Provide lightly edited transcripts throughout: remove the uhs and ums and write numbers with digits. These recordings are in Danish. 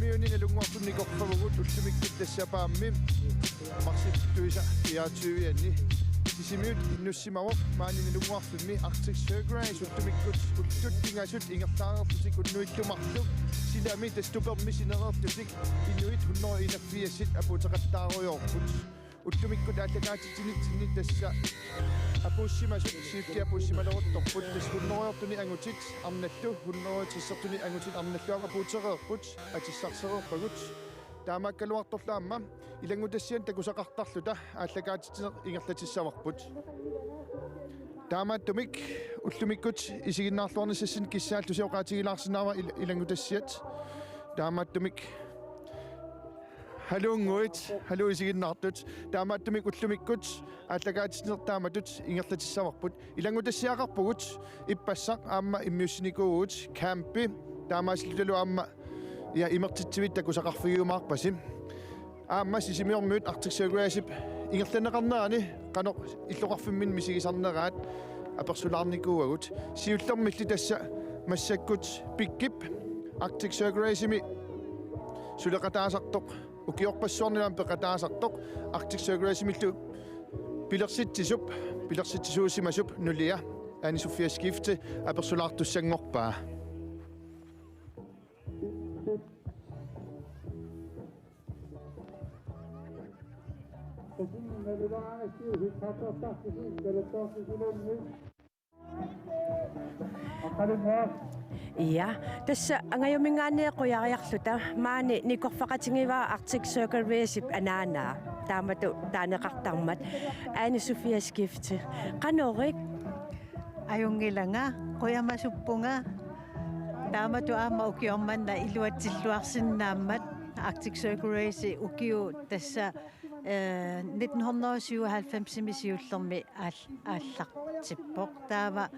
Sisimiunin alunguartunnikorpagugut ullumikkat tassapaammim marsittuisa iartuianni Sisimiut innussimaruq maanini lunguarfimmi Arctic Circle uttumikkut uttuttingasut ingertaarertusik unnuittumarluk silami tastupermi sinerertusik inuit 141 aputeqattaaruyorput uttumikkut aallakaatitsinitsinni tassa apuussimasut siukki apuussimaloruttorput taskunnoryortuni angutit arnallu 1tissertuni angutit arnalluaq apuutereerput atissarsererpagut taamaakkaluartorlaamma ilangutassian takusaqartarluta aallakaatitiner ingerlatissavarput taamaattumik ullumikkut isiginnaarluarnissassin kissaaltusioqaatigilaarsinnaava ilangutassiat taamaattumik hallu isiginnaartut taamaattumik ullumikkut aallakaatitiner taamatut ingerlatissavarput ilangutassiaqarpugut ippassaq aamma immiussinikuugut campi taamaaslutalu aamma ja imertitsivit takusaqarfiguumaarpasim aamma sisimiormuut Arctic Circle ingerlaneqarnaani qanoq illoqarfimmin misigisarneraat apersulaarnikuuagut siullermilli tassa massakkut pikkip Arctic Circle suleqataasartoq ukiorpassuarnilaam peqataasartoq Arctic Circle millu pilersitsisuusimasup nulia ani Sofia skifte apersulaartussangorpaa Ja, tässä angayumingaani qoyariarluta maani nikorfaqatingiva Arctic Circle Race anaana taamatu taaneqartarmat aani Sofia skifte qanorik ayungilanga qoyamasuppunga taamatu aama ukiormanna iluatsilluarsinnaammat Arctic Circle Race ukiu tässä 1997 siullermi aallartippoq taava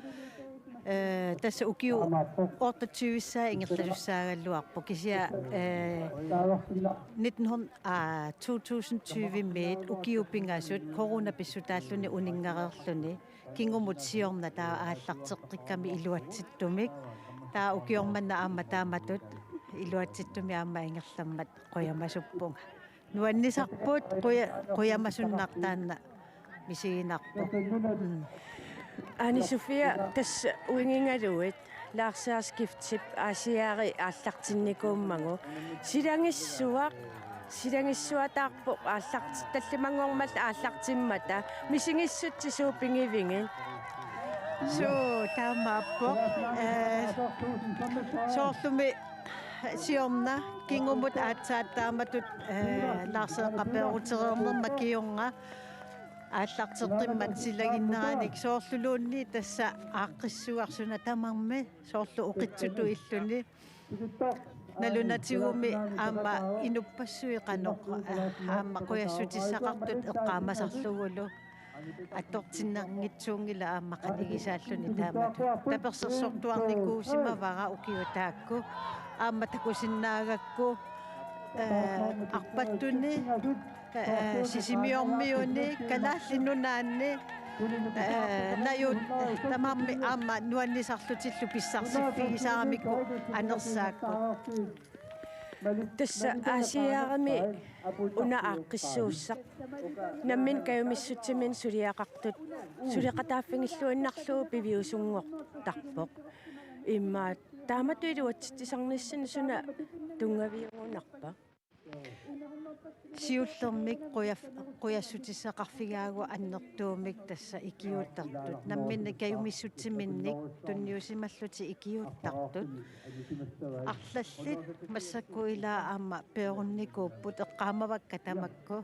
tässä ukiu 28 ingerlalussaagalluarpo kisia 2020 meet ukiu pingasut corona pissutaalluni uningareerluni kingumut siorna taa aallarteqqikkami iluatsittumik taa ukiormanna aamma taamatut iluatsittumi aamma ingerlammat qoyamasuppunga nuannisarput qoyamasunnaartaanna misiginarpu Ani Sofia tässä uingingaluit laarsaarskiftip aasiaari aallartinnikuummangu silangissuataarpu tallimangormat aallartimmata misingissutsi suupingivingin taamaappo soorlumi siorna kingumut aatsaattaamatut laarseeqapeerutereernerma kiunga aallarteqimmat silaginneranik soorluluunni tassa aaqqissuarsuna tamarmi soorlu uqitsutu illuni nalunatiguumi aamma inuppassuи qanoq aamma quyassutissaqartut eqqaamasarlugulu attortinnerngitsuungila aamma qanigisaalluni taamatu tapersersortuarnikuusimavara ukiutaakku aamma takusinnaagakku arpattunni sisimiormiuni kalaallinunaanni nayut tamarmi aamma nuannisarlutillu pissarsifigisaaramikku anersaakku tässä aasiaarami una aaqqissuussaq nammin kayumissutimin suliaqartut suliqataaffingilluinnarluu piviusunngortarpoq imma taamatu iluatsittisarnissin suna tungaviungunarpa siullermik quyassutissaqarfigaagu annertuumik tassa ikiuttartut namminna kayumissutiminnik tunniusimalluti ikiuttartut arlallit massakku ilaa aamma peerunnikuupput eqqaamavakka tamakku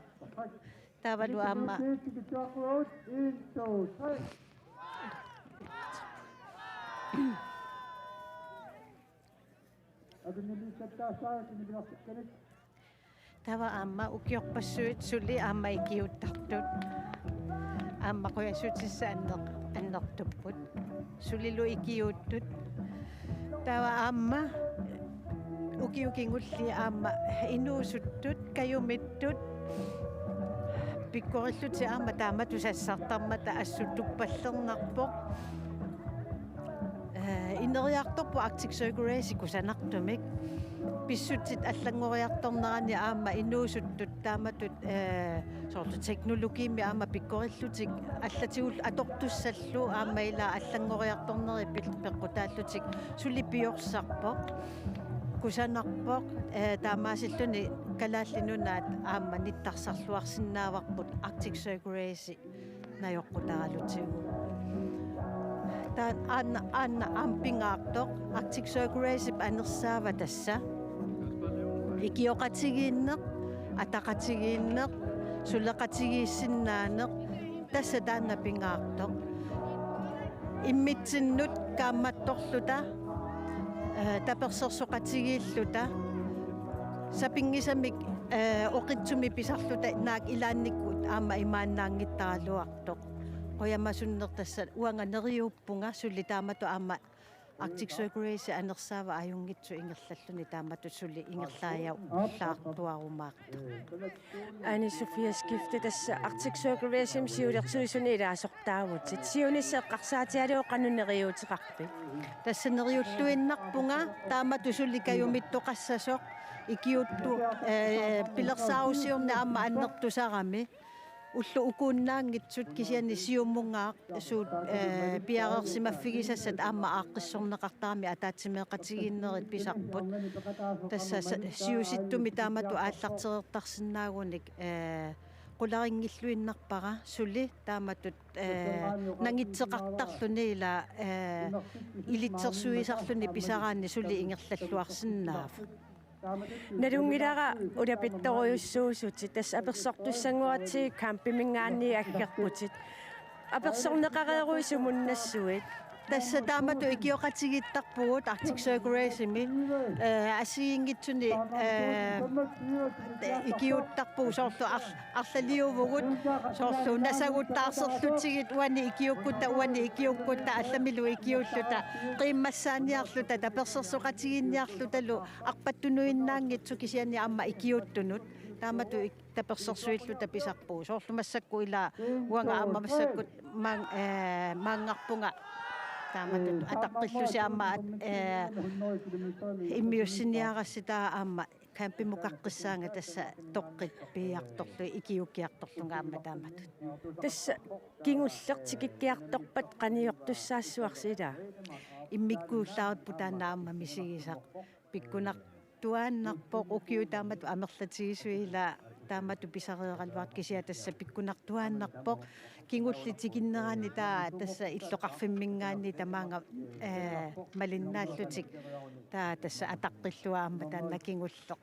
taavalu aamma tava aamma ukiorpassuit suli aamma ikiuttartut aamma quyassutissa annertupput sulilu ikiuuttut tava aamma ukiukingulli aamma inuusuttut kayumittut pikkorilluti aamma taamatu sassartarmata assutuppallernerpoq ineriartorpu Arctic Circle Race kusanartumik pissutsit allangoriartornerani aama inuusuttut taamatut soorlu teknologiimi aama pikkorillutik allatigul atortussallu aama ila allangoriartorneri peqqutaallutik suli piorsaarpoq kusanarpoq taamaasilluni kalaallinunaat aama nittarsarluarsinnaavaqput Arctic Circle Race najoqqutaralutigу taan anna ampingaartoq Arctic Circle Race anersaava tassa ikioqatigiinneq ataqatigiinneq suleqatigiissinnaanneq tassa taanna pingaartoq immitsinnut kaammattorluta tapersersoqatigiilluta sapingisamik oqitsumi pisarluta naak ilaannikkut aama imaannaangittaraluartoq qoyamasunnertassa uanganeriuppunga sulli taamatu aama Arctic Circle Race anersaava ajungitsu ingerlalluni taamatu sulli ingerlaajau laartuarumaartu Ani Sofia skifte tässä Arctic Circle Race siulersuisuni ilaasortaavutit siunisseqqarsaatialuoqannuneriutiqarpi tässä neriulluinnarpunga taamatu sulli kajumittoqassasoq ikiuttu pilersaarusiorna aama annertusarami ullu ukuunnaangitsut kisiani siummungaaq suut piareersimaffigisassat aama aaqqissorneqartarami ataatsimeeqatigiinnerit pisarput tassa siusittumi taamatu aallartereertarsinnaagunik qularingilluinnarpara suli taamatut nangitseqartarluni ila ilitsersuisarluni pisaraani suli ingerlalluarsinnaaf Narungilара улапитторуйуссуусутит тас аперсортуссангуатси кампимингаанни аггерпутит аперсорнеқарееруисумуннассуит tässä taamatu ikioqatigiittarpugut Arctic Circle Raceimi asiingitsuni ikiuttarpuu soorlu arlaliuvugut soorlu nasaguttaarserlutigit uani ikiukkutta allamilu ikiulluta qiimmassaaniarluta tapersersoqatigiinniarlutalu arpattunuinnaangitsu kisiani amma ikiuttunut taamatu tapersersuilluta pisarpuu soorlu massakku ila uanga amma massakkut maangarpunga taamatut ataqqillusi aama immiussiniarassita aama kampimukaqqissaanga tassa toqqit piiartorlu ikiukiartorlunga aama taamatut тасса кингуллертикиккиарторпат qaniortussaassuarsila иммиккууллаарпу таана аама мисигисақ пиккунар туааннарпоқ укиу таамату амерлатигисуила таамату писареералуарт кисиа тасса пиккунартуааннарпоқ кингуллитикиннерани таа тасса иллоқарфиммингаани тамаанга малиннааллутик таа тасса атаққиллуаама таанна кингуллоқ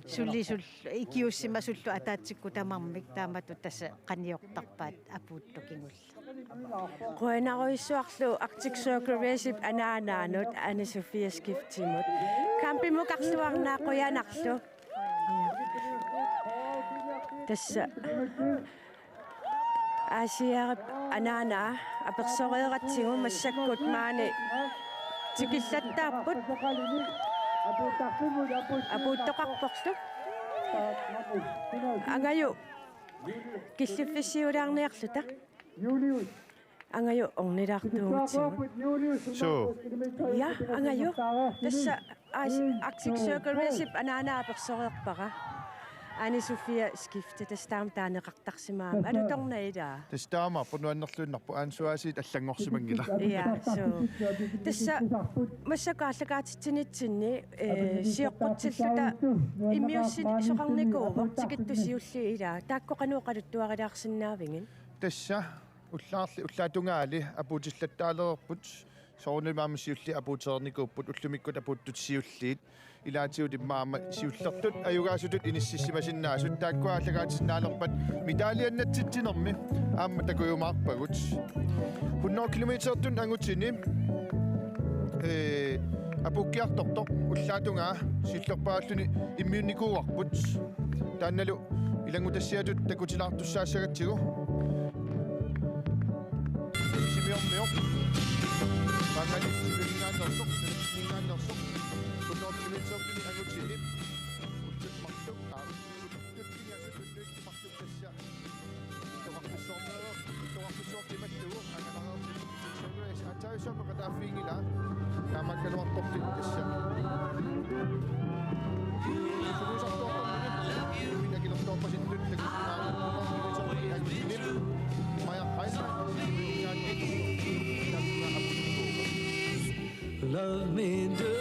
суллисул икиуссима суллу атаатсикку тамармик таамату тасса қаниортарпаат апуутто кингулла qoinaruissuarlu Arctic Circle Race anaanaanut Anne Sofia skiftimut kampimukarluarnaa qoyanarlu tassa aasiarip anaana apersoreeratsigu massakkut maani tikillattaarput apuuttoqarporlu angayu killuffissiulaarniarluta angayu ornilaartuugutsigut So, ja angayu tassa Arctic Circle Race anaana apersoreerpara Anne Sofia skifte tastaam taaneqartarsimaam alutornaila das taama punuannerluunnerpu aansuaasiit allangorsimangila. ja so tassa massakaallakaatitsinitsinni siоққутсиллута иммиусsin соқарникууво тикиттусиулли ила тааккоқануоқалуттуарилаарсинаавингин Tassa ullaarli apuutillattaaleerput soornimaamisiulli apuuteernikuupput ullumikkut apuuttutsiulliit ilaatiuti maama siullertut ajugaasutut inississimasinnaasut taakkuaallakaatisinnaaleerpat mitaaliannatsitsinermi aamma takujumaarpagut 100 kilometertun angutini apukkiartortoq ullaatungaa siullerpaalluni immiunnikuuarput taannalu ilangutassiatut takutilaartussaassagatsigu simiormior pangani sivingaannersoq sivingaannersoq 100 kilometertun angutini ullatmarluk ullatmarluk tassa toqarpissorneer toqarpissortimallugu anaqaraerti ataajusaapaqataafiingila love me do.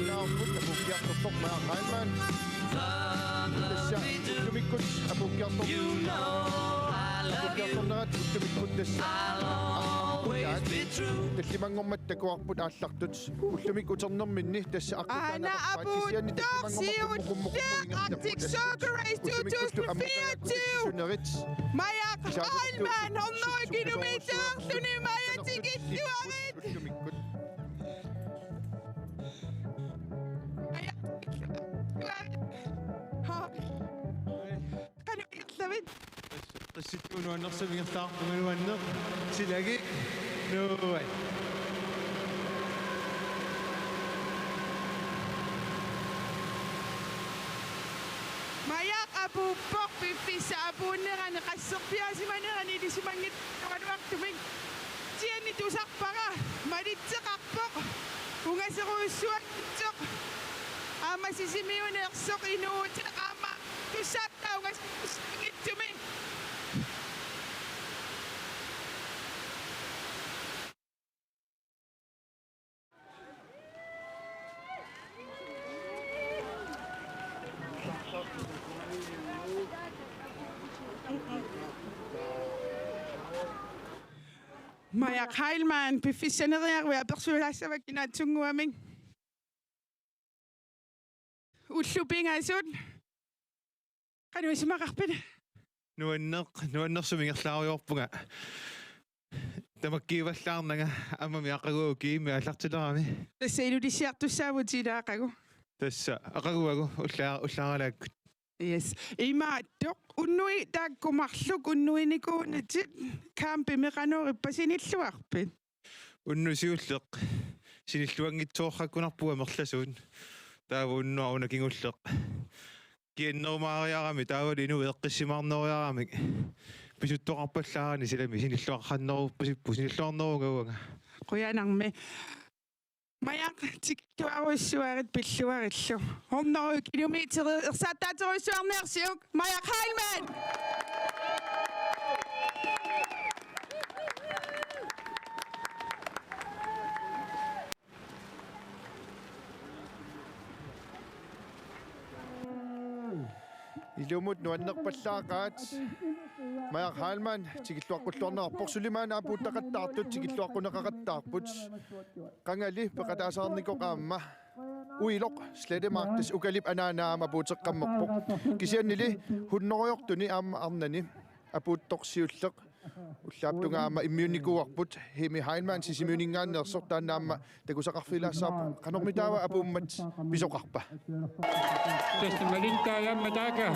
Naamut abukiartortoq maaqaimman. Tassa ullumikut abukiartor. You know I love you. Abukiartornerat ullumikut tassa. I'll always be true. Таллимангормат такуарпут ааллартут уллумик утернэрминни тасса Anna Abudok, Arctic Soccer Race 2024. Maja Heilmann, 100 kilometer, Tuni Maja Tigittuarit. Kan du David? Qissittuunuannersumigertaartumanuanneq silagi nuuai Maja Abubok, Pipisa Abuneran, Kassopiasimaneran, Idisimangit, Kanuaktuming. Tieni tusakpara, Maditsekakpok, Ungaserusuatsok, Amasisimiunersok, Inuutakama, Tusakta, Ungasingittuming. Maja Heilmann, Pifissaneria, Persuasava Kinatunguaming. Ullupingasut. Kanuisimakarpin. nuannersumigerlaariorpunga tamakkiivallaarnaga amamiaqaguu kiimi аллартилерами Tassailu disiartussaavutilaaqagu. tassa aqaguagu ullaaralaakku Yes. Imaattoq unnui taakkumarluk unnuinikuunatit kaampimeqanuurippasinilluarpit. unnusiulleq sinilluangitsoorrakkunarpuga merlasuun taava unnuaruna kingulleq kiannermaariarami taavali inu eqqissimaarneriaramik pisuttoqarpallaarani silami sinilluarranneruppisippu sinilluarnerugaguanga Quyanarmi. Maja tiktuarussuarit pilluarillu. 100 kilometer ersaattaaterussuarnersiuk. Maja Heilmann. Ilumut nuannerpallaaqaat Maja Heilmann tigilluaqqulluarnerarpoq sulimaana apuuttaqattaartut tigilluaqquneqaqattaarput qangali peqataasaarnikoqaamma uiloq sledemarktas ukalip anaanaama apuuteqqammerpoq kisiannili hunnoriortuni aamma arnani apuuttorsiulleq ullaaptungaama immiunikuarput Hemi Heilmann sisimiuningaanneersoq taannaamma takusaqarfilaassaapu qanormitaava apuummat pisoqarpa Tästä välintää jämmä tääkä.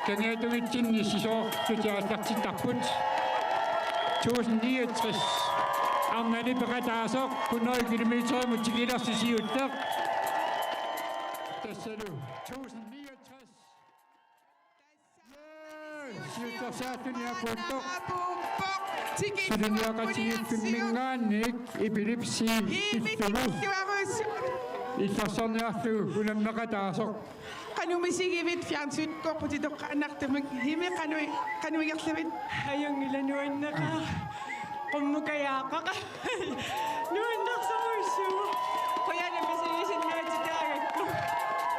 Kenetuvitsin nissiso sutiaallartittarput. 1069. Arnani peqataasok 100 kilometer mut tigilerssisiutteq. Tässä nu 1069. Siuttersaatuni apuuttoq. Abubok. Suduniaqatigikkimmingaannik ipilipsi illugu. Illarsorniarlu unammeqataasoq. Qanumisigivit fjarnsutkorputitoqqaannartamik himi qanuigerlavit Ayungilanuannaqa qummukayaaqaqa nuannarsaruissuu qoyanamisigisinnaatitaagakku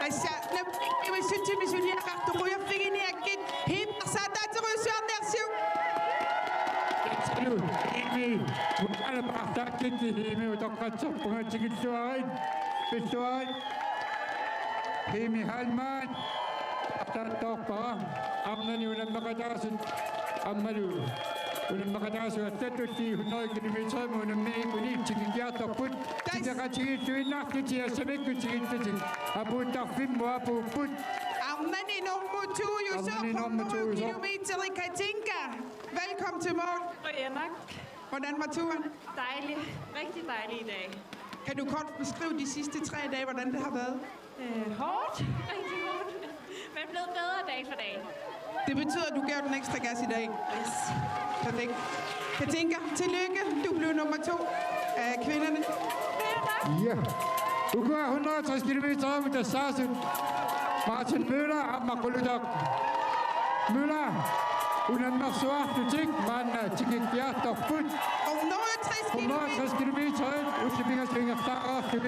assa napimissutimisuliaqartuquyarfiginiakkit himmarsaataateruissuarnersiuk Tatsalu imi alapaqartaakkitti imi utoqqatsorpunga tigilluarit pilluarit Hemi Heilmann aqtaattoorpara arnani unammeqataasut ammalu unammeqataasuattatulli 100 kilometer unammiikuni tigikiartorput tiqatigilluinnaarkitiassamikkutigillutik apuuttarfimmu apuupput Arnani Normutuujusok 100 kilometer i Katinka. Velkommen til mål. Goeiedag. Hvordan var turen? Dejlig. Rigtig dejlig i dag. Kan du kort beskrive de sidste 3 dage, hvordan det har været? Hårdt. Rigtig hårdt. Men blevet bedre dag for dag. Det betyder, at du gav den ekstra gas i dag. Yes. Perfekt. Katinka, tillykke. Du blev nummer 2 af kvinderne. Ja. Uga 160 kilometer om der saasut Martin Møller ammaqulutoq Møller unammersuartutik maanna tigikkiartorput 160 kilometer Oslo-Binger svinger starter til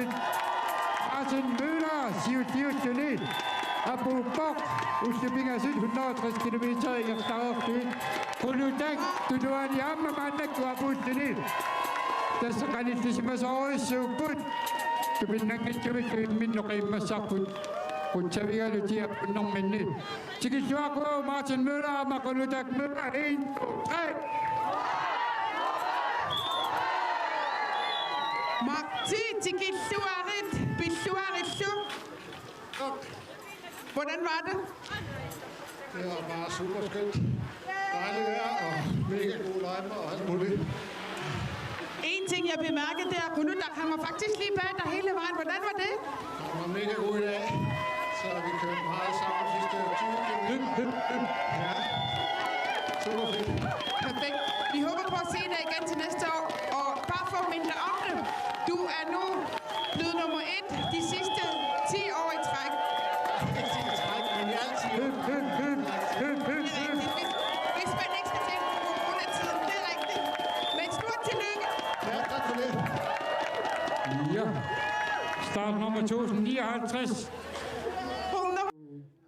Martin Møller, Siut, Abu Bok, Oslo-Binger 160 kilometer i starter til Kuludak, Tuduan Yamma, Mandak, Abu Dini. Tässä kannattaa myös oisuukut. Kepinnan minun kaimasakut. Kun se vielä tiedä, kun on mennyt. Sikin suako Martin Møller, Makuludak Møller, 1, 2, 3. Marti, tikilluarit, pilluaritlu. Hvordan var det? Det var bare super skønt. Dejligt vejr og mega gode lejre og alt muligt. En ting, jeg bemærkede der, Kuludak, han var faktisk lige bag dig hele vejen. Hvordan var det? Det var mega god i dag. Så vi kørte meget sammen de sidste 20 km. Ja, super fedt. Perfekt. Vi håber på at se dig igen til næste år. Og bare for at minde dig om det, du er nu blevet nummer 1 de sidste 10 år i træk. Ikke sige træk, men i altid. Det er rigtigt. Hvis man ikke skal tænke på coronatiden, det er rigtigt. Men stort tillykke. Ja, tak for det. Ja. Start nummer 1059.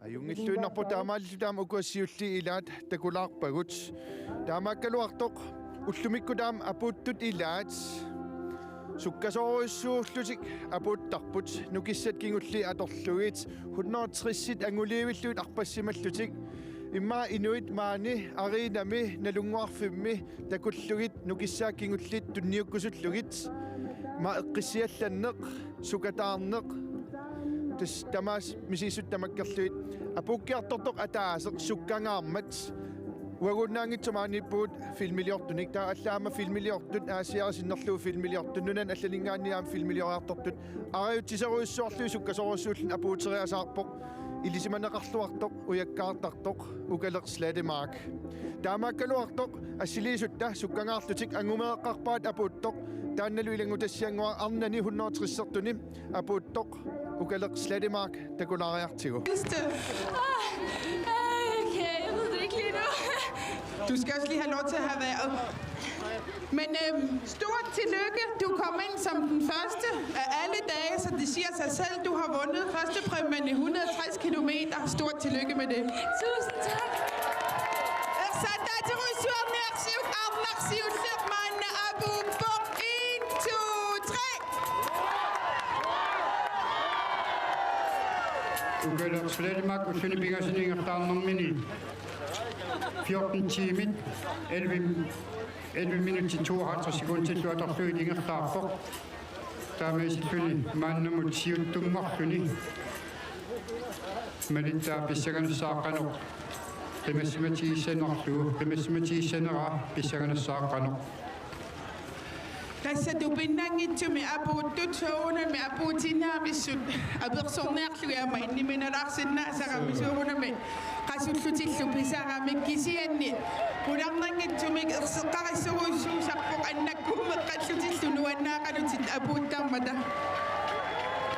Ajungilluinarpu taamaallu ukuassiulli ilaat takulaarpagut taamaakkaluartoq ullumikku taam apuuttut ilaat sukkasoruissuullutik apuuttarput nukissat kingulli atorlugit 160 anguliivilluit arpassimallutik imma inuit maani ariinami nalunguarfimmi takullugit nukissaa kingullit tunniukkusullugit ma eqqissiallanneq sukataarneq tamas misisut tamakkerluit apukkiartortoq ataaseq sukkangaarmat wagunnaangitsumaanippuut filmiliortunik taa allaama filmiliortut aasiarisinnerluu filmiliortut nunan allalingaanniaam filmilioriartortut ariutsiseruissuarluu sukkasoruissuullun apuuteriasaarpoq ilisimaneqarluartoq ujakkaartartoq ukaleqslademark taamaakkaluartoq assiliisutta sukkangaarlutik angumeeqqarpaat apuuttoq taannaluilangutassianguar arnani 160 apuuttoq ukaleqslademark takulariartigu. Okay, jeg ved det ikke lige nu. Du skal også lige have lov til at have været. Men stort tillykke. Du kom ind som den første af alle dage, så det siger sig selv. Du har vundet førstepræmien i 160 kilometer. Stort tillykke med det. Tusind tak. Abu Bok. 1, 2, 3. Ukalaq Slademark Oslo-Binger svinger starter minut. 14 timer, 11 minutter til 52 sekunder til Slotterfødinger starter. Der er selvfølgelig manden mod Siut-Tungerføding. Men det er besækkende sager nok. Det er matematiksender, besækkende sager nok. Tässä tupinangitsu me apuuttutsouuna me apuutinaamisut apersornearluga iniminalarsinna saramisuuna me qasullutillu pisarami kisianni pularnangitsumik erseqqarissuruissuusarpoq annakkummeqqallutillu nuannaaqalutit apuuttarmata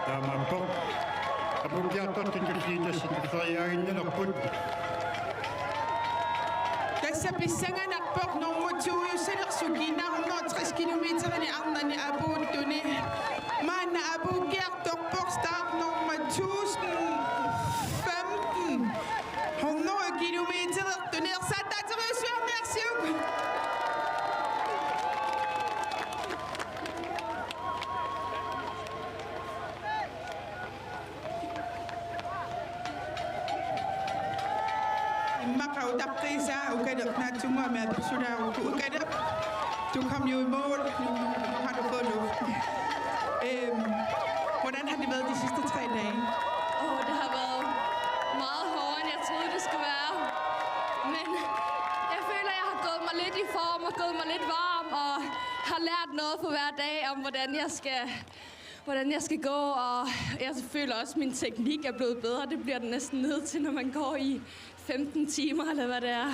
Taamappo apuuttiartortinkulliitassit teriaaginnalerput. Tässä pissanganarpoq normutsuuyussalersukinar 160 kilometerini arnani apuuttuni maanna apuukkiartorpoq start nummer 1015 100 kilometer tunersattateriussuarniarsiuk Maqautaqqiisa ukalernaatsunga med personaruku ukaler. Du kom jo i mål. Nu har du fået luft. Hvordan har det været de sidste 3 dage? Det har været meget hårdere, end jeg troede, det skulle være. Men jeg føler, at jeg har gået mig lidt i form og gået mig lidt varm og har lært noget for hver dag om, hvordan jeg skal gå. Og jeg føler også, at min teknik er blevet bedre. Det bliver den næsten ned til, når man går i 15 timer, eller hvad det er.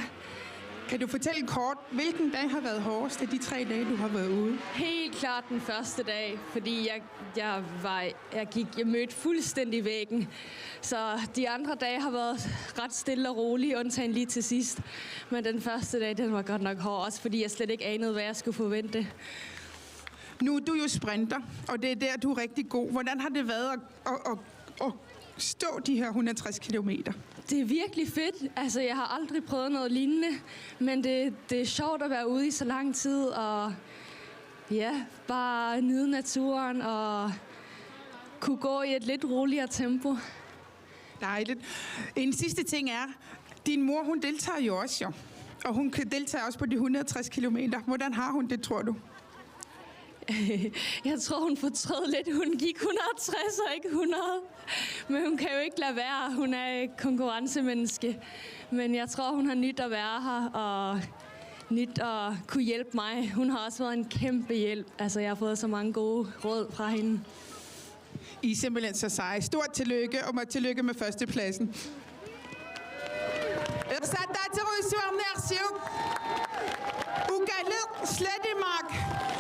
Kan du fortælle kort, hvilken dag har været hårdest af de 3 dage, du har været ude? Helt klart den første dag, fordi jeg mødte fuldstændig væggen. Så de andre dage har været ret stille og rolige, undtagen lige til sidst. Men den første dag, den var godt nok hård, også fordi jeg slet ikke anede, hvad jeg skulle forvente. Nu er du jo sprinter, og det er der, du er rigtig god. Hvordan har det været at stå de her 160 kilometer? Det er virkelig fedt. Altså, jeg har aldrig prøvet noget lignende, men det er sjovt at være ude i så lang tid, og ja, bare nyde naturen og kunne gå i et lidt roligere tempo. Dejligt. En sidste ting er, din mor, hun deltager jo også, jo. Og hun deltager også på de 160 kilometer. Hvordan har hun det, tror du? Jeg tror, hun fortrød lidt. Hun gik 160 og ikke 100. Men hun kan jo ikke lade være. Hun er et konkurrencemenneske. Men jeg tror, hun har nyt at være her og nyt at kunne hjælpe mig. Hun har også været en kæmpe hjælp. Altså, jeg har fået så mange gode råd fra hende. I er simpelthen så seje. Stort tillykke, og tillykke med førstepladsen. Ugalet Slettemark.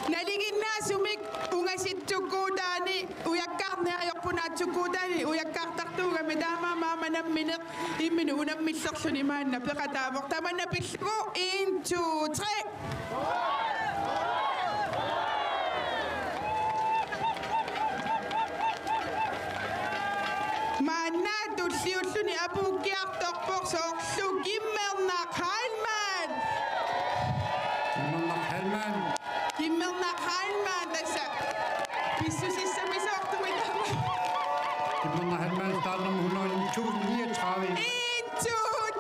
Naligina sumik ungasittukudani uyakarne ayokpunattukudani uyakkartartuuga midama maamana mineq imminu unammisserluni maanna peqataavoq tamanna pillugu 1 2 3. Maanna tulliulluni apuukkiartorpoq soorlu Gimmernak Heilmann. Gimmernak Heilmann tässä. Pissusissa misortumidama. Gimmernak Heilmann starter nummer 139. 1 2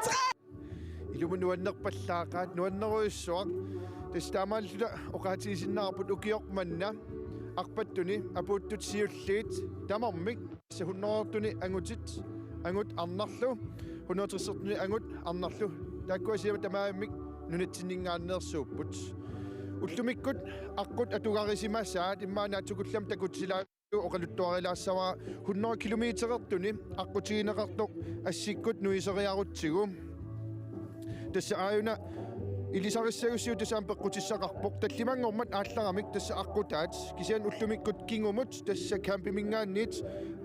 3. Ilumunuannerpallaaqaat nuanneruissuaq tastaamalluta oqaatiisinnaarput ukiormanna arpattuni apuuttut siulliit tamarmik sa 100-tuni angut arnarlu 130-tuni angut arnarlu taakkuasiama tamaamik nunatsinningaanneersuupput ullumikkut aqqut atugarisimassaat immaanaatsukullam takutsilaat oqaluttuarilaassavaa 100 kilometerertuni aqqutigineqartoq assikkut nuiseriarutsigu tassa aayuna ilisarissagussu tasaam peqqutissaqarpoq tallimangormat aalleramik tassa aqqutaat kisian ullumikkut kingumut tassa campimingaanniit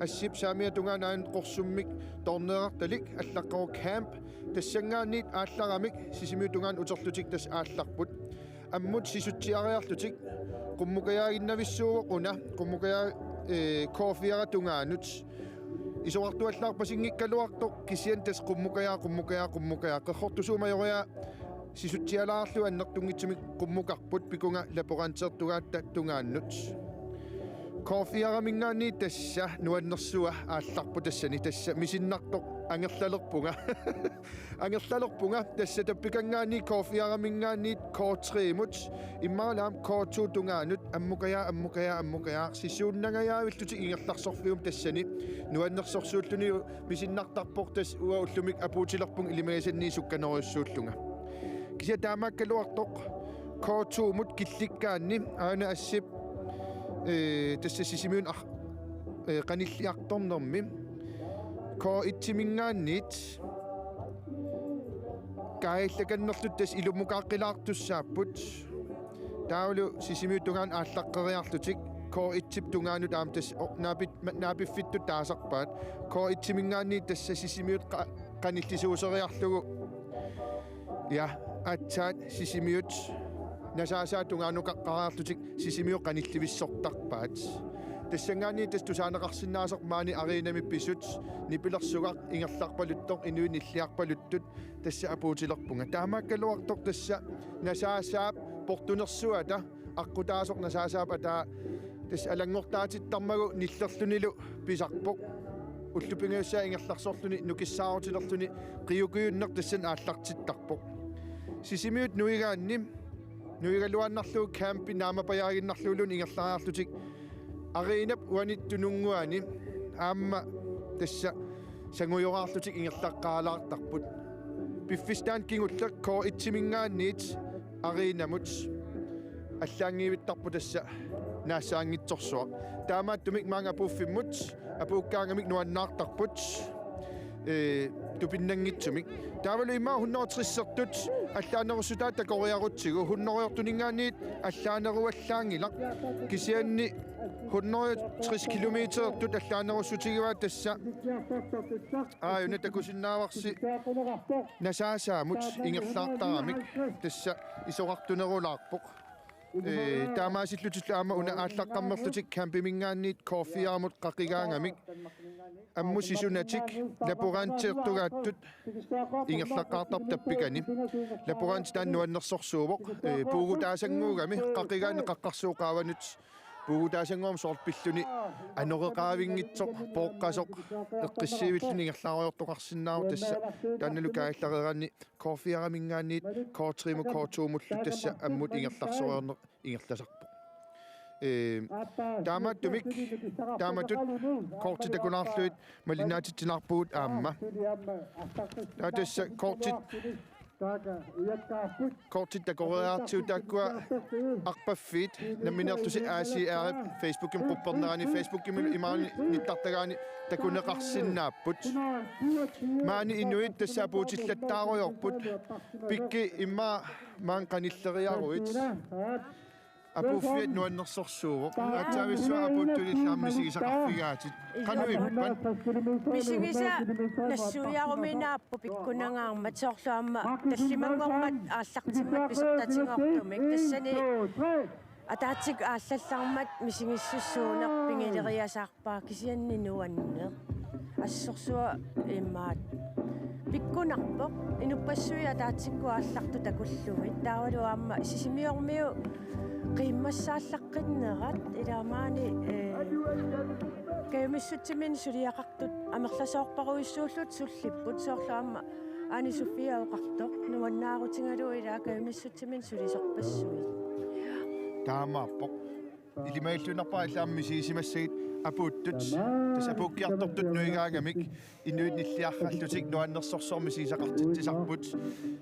assip saamia tungaanaan qorsummik torneerartalik allaqqaru camp tassangaanniit aalleramik sisimiu tungaan uterlutik tas aallarput ammut sisuttiariarlutik qummukayaagиннависсуугоquna qummukayaa koofiara tungaanut isuartuallaarpasingikkaluartoq kisian tas qummukayaa qerrortusuumajoria sisuttialaarlu annertungitsumik qummukarput pikunga laporansertugaatta tungaannut koofiaramingaanni tassa nuannersua aallarpu tassani tassa misinnartoq angerlalerpunga tassa tappikangaanni koofiaramingaanni kootrimut immaalaam kootu tungaanut ammukayaa sisuunnangayaavilluti ingerlarsorfium tassani nuannersorsuulluni misinnartarpoq tas ua ullumik apuutilerpung ilimagasanni sukkaneruissuullunga kisia taamakkaluartoq kootuumut killikkaanni aana assip tassa sisimiun qanilliartornermi ko ittimingaanniit kaallakannerlut tas ilumukaaqqilaartussaapput taulu sisimiu tungaan aallaqqeriarlutik ko ittip tungaanut aam tas naapiffittu taasarpaat ko ittimingaanniit tassa sisimiut qanillisuuseriarlugu ja atsaat sisimiut nasaasaa tungaanukaqqaraarlutik sisimiu qanillivissortarpaat tassangaanni tas tusaaneqarsinnaasoq maani ariinamippisut nipilersugaq ingerlarpaluttoq inuin illiarpaluttut tassa apuutilerpunga taamaakkaluartoq tassa nasaasaap portunersuata aqqutaasoq nasaasaap ataa tas alangortaatittarmagu nillerlunilu pisarpoq ullupingaussaa ingerlarsorluni nukissaarutillerluni qiukuyunner tassan aallartittarpoq sisimiut nuigaluannarlu campi naamapajaaginnarluulun ingerlaraarlutik ariinap uanit tununguani aamma tassa sangujoraarlutik ingerlaqqaalaartarput piffistaan kingulleq ko itsimingaanniit ariinamut аллаангивиттарпу тасса наассаангитсорсуа таамааттумик маанга апууффиммут апууккаангамик нуаннаартарпут тупиннангитсумик таавалу имаа 160-сертут аллаанерусутаа такориарутсигу 100-ортунингаанниит аллаанеруаллаангилақ кисианни 160 километертут аллаанерусутигива тасса ааюна такусиннааварси насаасаамут ингерлаартарамик тасса исоқартунерулаарпоқ таамаасиллутиллу аама уна ааллаққаммерлутик кампимингаанниит коффиарамут қақигаангамик амму сисунатик лапораантиертугааттут ингерлаққаартар таппикани лапораанти тааннуаннерсорсуувоқ пуугутаасангуугами қақигаани қаққарсууқааванут пуугутаасангуум соорлпиллуни анореқаавингитсоқ пооққасоқ эққиссиивиллуни ингерлаариортоқарсинаару тасса таанналу кааллареранни коффиарамингаанниит коотриму коотуумуллу тасса аммут ингерларсориорнеқ ингерласарпо тааматут коортитакунаарлуит малинаатитсинаарпугут аама тасса коортитакореаартиутааккуа арпаффит наминертуси аасиаарип фейсбукким пуппернерани фейсбукким имаани ниттартагаани такунеқарсиннааппут маани инуит тассаапуутиллаттааруйорпут пикки имма маан каниллериаруит апуффиат нуаннерсорсуувоқ атсаависсуа апуттулиллааммисигисақарфигаатит кануиппан мисигиса нассуяаруминааппу пиккунангаармат соорлуамма таллимангормат ааллартиммат писертатингортумик тассани атаатик ааллаллармат мисигиссуссуунеқ пингилериасаарпаа кисианни нуаннеэ ассорсуа иммаат пиккунарпоқ инуппассуи атаатикку аалларту такуллугит таавалуаама сисимиормиу qimmassaallaqqinnеrat ilaamaani kaymissuttimin suliaqartut amerlasoorparuissuullut sullipput soorlaamma aani Sofia oqartoq nuannaarutingalu ilaa kaymissuttimin sulisorpassuit таамааппоқ илимаиллунарпаа илааммисигисимассагит апууттут тас апууккиарторпут нуигаангамик инуит ниллиарраллутик нуаннерсорсоормисигисақартитсисарпут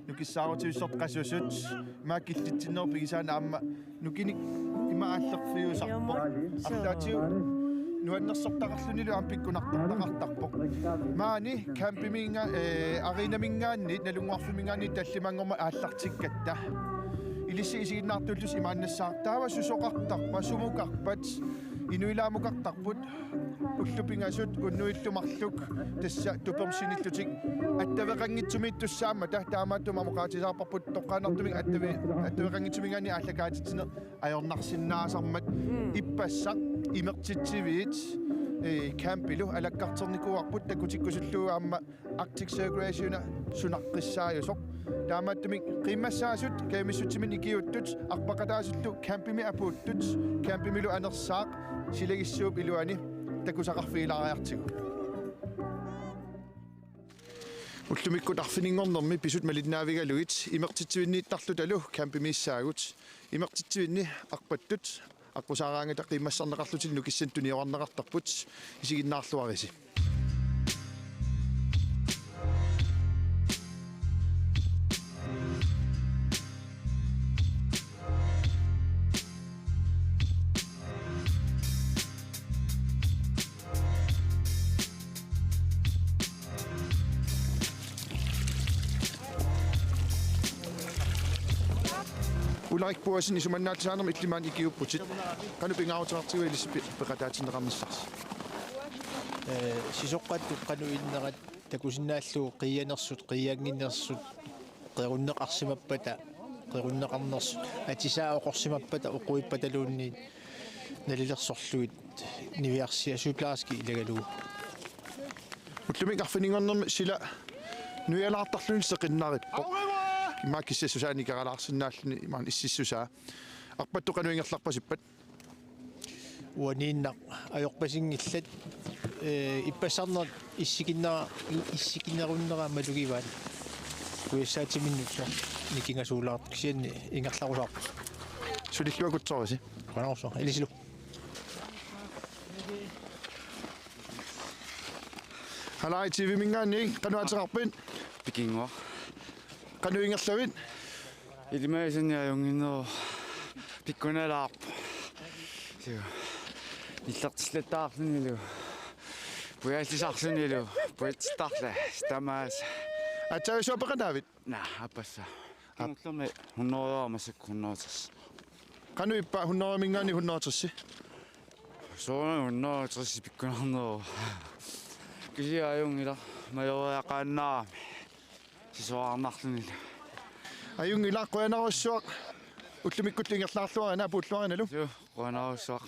нукиссаарутивиссорт қасусут мааккиллитсиннер пигисаана аама нукиник имааллерфиусарпоқ арлаатиу нуаннерсортақарлунилу ампиккунартартақартарпоқ маани кампиминга аринамингааннит налунгуарфимингааннит таллимангорма ааллартиккатта илиссигисигиннаартуллус имааннассаар таава сусоқартарпа сумукарпат инуилаамукартарпут уллупингасут уннуиллумарлук тасса туперсиниллутик аттавеқангитсумит туссаама таамааттума муқаатисаарпарпут тоққаанартумик аттавеқангитсумигаани ааллакаатитсине аёрнарсиннаасармат иппассақ имертитсивиит кампилу алаккартерникуарпут такутиккусуллуаама Arctic Circulationa сунаққиссааюсоқ таамааттумик қиммассаасут каимиссутсимин икиуттут арпақатаасуллу кампими апууттут кампимилу анерсаақ силагиссууп илуани такусақарфигилариартигу уллумиккут арфинингорнэрми писут малиннаавигалуит имертитсивиннииттарлу талу кампимииссаагут имертитсивинни арпаттут аққусаараангата қиммассарнеқарлутил нукиссан туниорарнеқартарпут исигиннаарлуариси Ulrik Borsen isumannaatsaanam illimaan ikiupputit qanu pingaarutaqartigu ilispeqataatineqarmissars сисоққатту қануиннерат такусиннааллуу қияанерсут қияангиннерсут қеруннеқарсимаппата қеруннеқарнерсут атисааоқорсимаппата уқуиппаталуунни налилерсорлуит нивиарсиа суплааски илагалуу уллумикарфинингорнерми сила нуялаартарлуни сеқиннариппо имааккиссассусаани каралаарсинааллуни имаан иссиссусаа арпатту кануингерларпасиппат уаниннақ аёрпасингиллат иппассарнер иссикиннеруннера малугиваат куиссаатиминнутсо никингасуулаарт кисианни ингерларусаарпу сулиллуакутсориси канаорсо илисилу халаи тв мингаани кануатерарпин пикингуа кануингерлавит илимаисинниаюнгинноо пиккуналаарп иллартиллаттаарлунилу пуяаллисаарлунилу пуитстарла стамаас атсаависуапеқатаавит на аппасса англуми хунноояамасак хунноотас кануиппа хуннооамингаани хунноотерси соона хунноотерси пиккунарноо кисиаюнгила майояақааннаа сисуаарнарлунилу аюнгилааққуянаруссуақ Ullumikkullingerlaarluarina apulluarina lu. Jo, qanarussaq.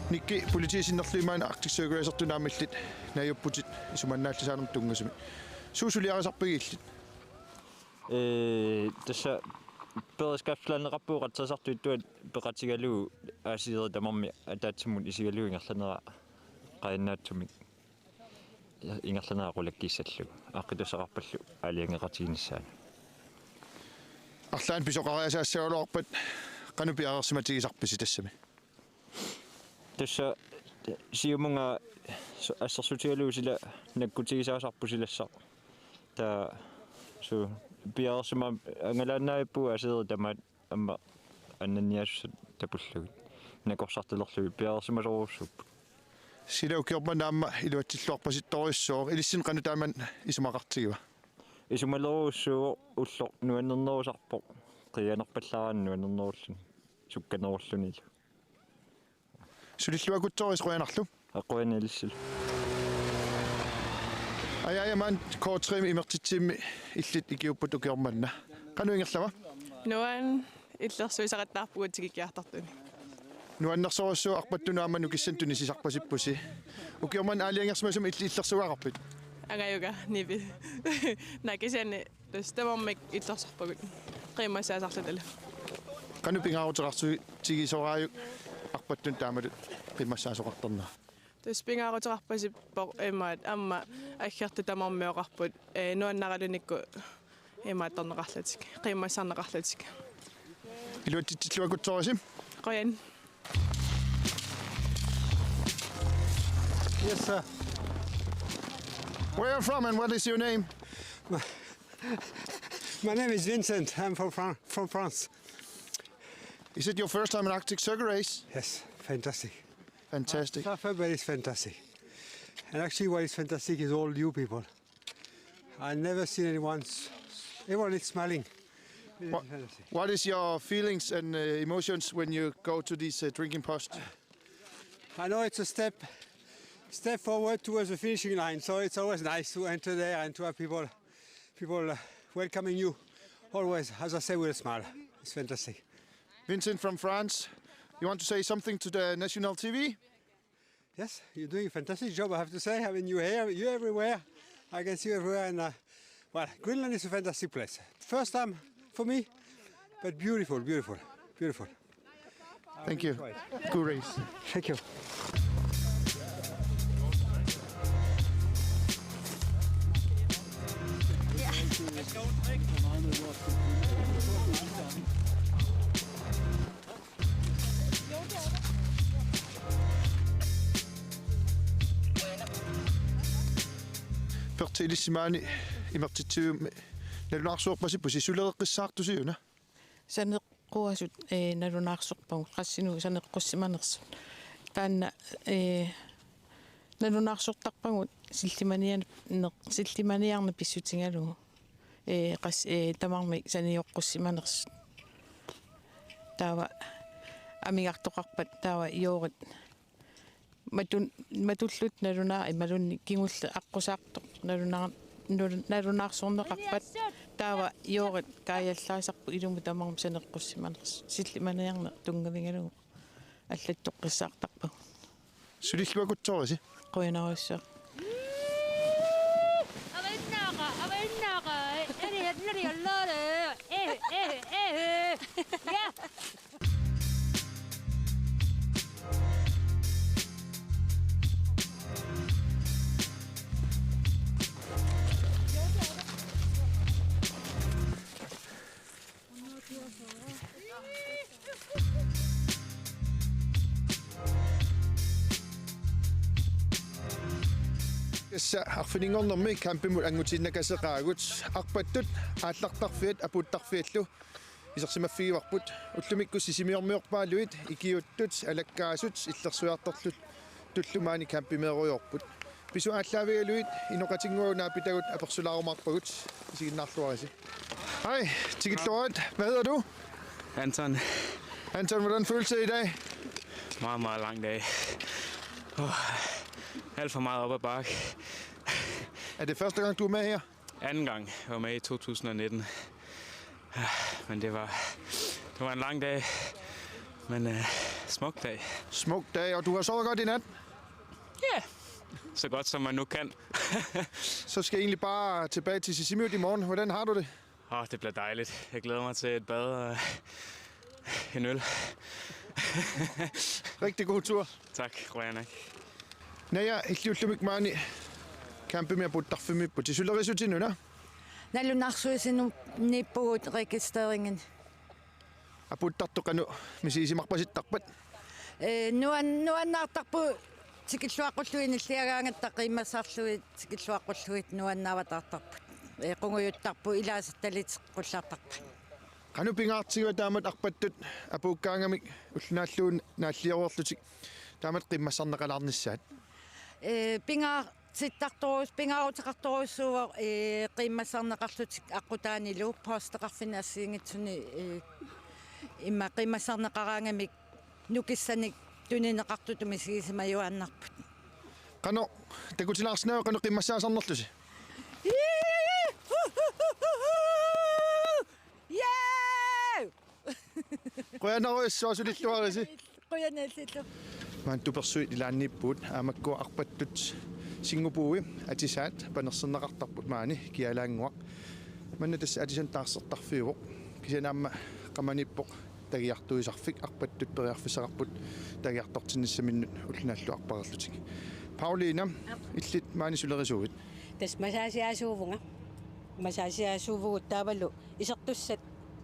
Nikki politiisinnerluimaana Arctic Circle Racer-tunaamillit najupputit isumannaallисаанерм тунгасами. Suusuliarisarpigillit. Tässä peruskapslannerappuuqatsasartuit tuat peqatigaluu aasiere tamarmi ataatsimut isigaluingerlanera qainnaattumik ingerlanera qulakkissallu aqqitusaqarpallu aliangeqatiginissaana Arlaan pisoqariasaassagaloorpat qanupiareersimatigisarpisi tassami. Tässä siumunga assarsuutigaluusila nakkutigisaasarpusilassa taa su piarsima angalaannaippu aasiere tamaat amma annanniassut tapullugut nakorsartalerlugu piarsimasoruussuppu Silaukiorpanaamma iluatsilluarpasittorissuor ilissin qanutaaman isumaqartigiva. Isumalerussuo ullo nuannernerusarpo qianerpallaaraan nuannernerullun sukkanerulluниlu Sulilluakuttoris quyanarlu. Aquanalissil. Ajajaman kortrim imertitsiimmi illit ikiupput ukiormanna. Qanuingerlava? Nuan illersuisaqattaarpugut tikikkiartartuni. Nuannersorussuu arpattunaamman ukissan tunisisarpasippusi. Ukiorman aaliangersmasum illersuaqarpit. Agayuga nibi. Nakisani tastamarmik illersorpagut. Qiimmassaasartatala. Qanupingaaruteqarsu tigisoraaju arpattun taamalut qimmassaasoqartarnaa. Taspingaaruteqarpasippoq imaat amma aggertu tamarmioqarput nuannaralunikku imaattorneqarlatik qiimmassaarneqarlatik. Iluatitsilluakuttorisim? Qoyan. Yes, sir. Where are you from and what is your name? My name is Vincent. I'm from France. Is it your first time in Arctic Circle race? Yes, fantastic. Fantastic. February is fantastic. And actually what is fantastic is all you people. I've never seen everyone is smiling. What is your feelings and emotions when you go to these drinking posts? I know it's a step forward towards the finishing line, so it's always nice to enter there and to have people welcoming you, always, as I say, with a smile. It's fantastic. Vincent from France, you want to say something to the national TV? Yes, you're doing a fantastic job, I have to say. I mean, you're everywhere. I can see you everywhere, and well, Greenland is a fantastic place. First time for me, but beautiful, beautiful, beautiful. Thank you. Good race. Thank you. Pertilissimani imertitsuum nalunaarsuorpasippusi sulereqqissaartusiuna. Saneqquasut nalunaarsorpagu qassinu saneqqussimanersut taanna nalunaarsortarpagut sillimaniarna pissutingalugu qas tamarmi sanioqqussimaanersut taava amigartoqarpat taava iorit matullut nalunaa imalunni kingulla aqqusaartoq nalunаарsorneqarpat taava iorit kaajallaasarpu ilumu tamarmi saneqqussimaanersut sillimaniarna tungavingalugu аллаттоққиссаартарпа сулиллуакутсорisi қуинаруссаа аваннааqa эриаллаале я Issa arfiningornermi kampimut angutinnakaseqaagut arpattut aallartarfiat aputtarfiallu isersimaffigivarput ullumikkus sisimiormiorpaaluit ikiuttut alakkaasut illersuartorlut tullumaani kampimeerujorput pisu aallavigaluit inoqatinguunaa pitagut apersulaarumarpagut isiginnaarluarisi. Hej, Tikitloret. Hvad hedder du? Anton. Anton, hvordan føles det i dag? Meget lang dag. Alt for meget op ad bakke. Er det første gang, du er med her? Anden gang. Jeg var med i 2019. Men det var en lang dag. Men smuk dag. Smuk dag, og du har sovet godt i nat? Ja, så godt som man nu kan. Så skal jeg egentlig bare tilbage til Sisimiut i morgen. Hvordan har du det? Det bliver dejligt. Jeg glæder mig til et bad og en øl. Rigtig god tur. Tak, Rojanak. Naja, ikliullumik campimia puuttarfimi putisullerisutinuna. Nalunarsuisinu nippugut registreringen. Apuuttartoqanu misiisimarpasittarpat. Nuannartarpu tikilluaqulluinilliagaangatta qiimmasarluit tikilluaqulluit nuannaavatartarput. Qunguyuttarpu ilaasattalitteqqullartarpat. Qanu pingaartiguа taamat arpattut apuukkaangamik ullunaalluun naalliorlutik taamat qimmassarneqalarnissaat. Pingaarutiqartoruissuuq qiimmassarneqarlutik aqutaanilu postaqarfinassiingitsuni imma qiimmassarneqaraangamik nukissanik tunineqartutumi siisimajuannarput. Qanu takutilaarsinaa qanu qimmassaasarnerlusi. Qoyanaruissuasulilluarisi. Qoyanaallilu. Man tupersuit ilaanniippuut aamakku arpattut Singapore atisaat panerserneqartarput maani kialaanguaq. Manna tassa atisan taarsertarfiuq kisanaamma qamanippoq tagiartuisarfik arpattut periarfissaqarput tagiartortinissaminnut ullunaallu arparerlutik. Pauliina illit maani sulerisuugit. Tas masaasiaasuuvunga. Masaasiaasuuvugut taavallu isertussat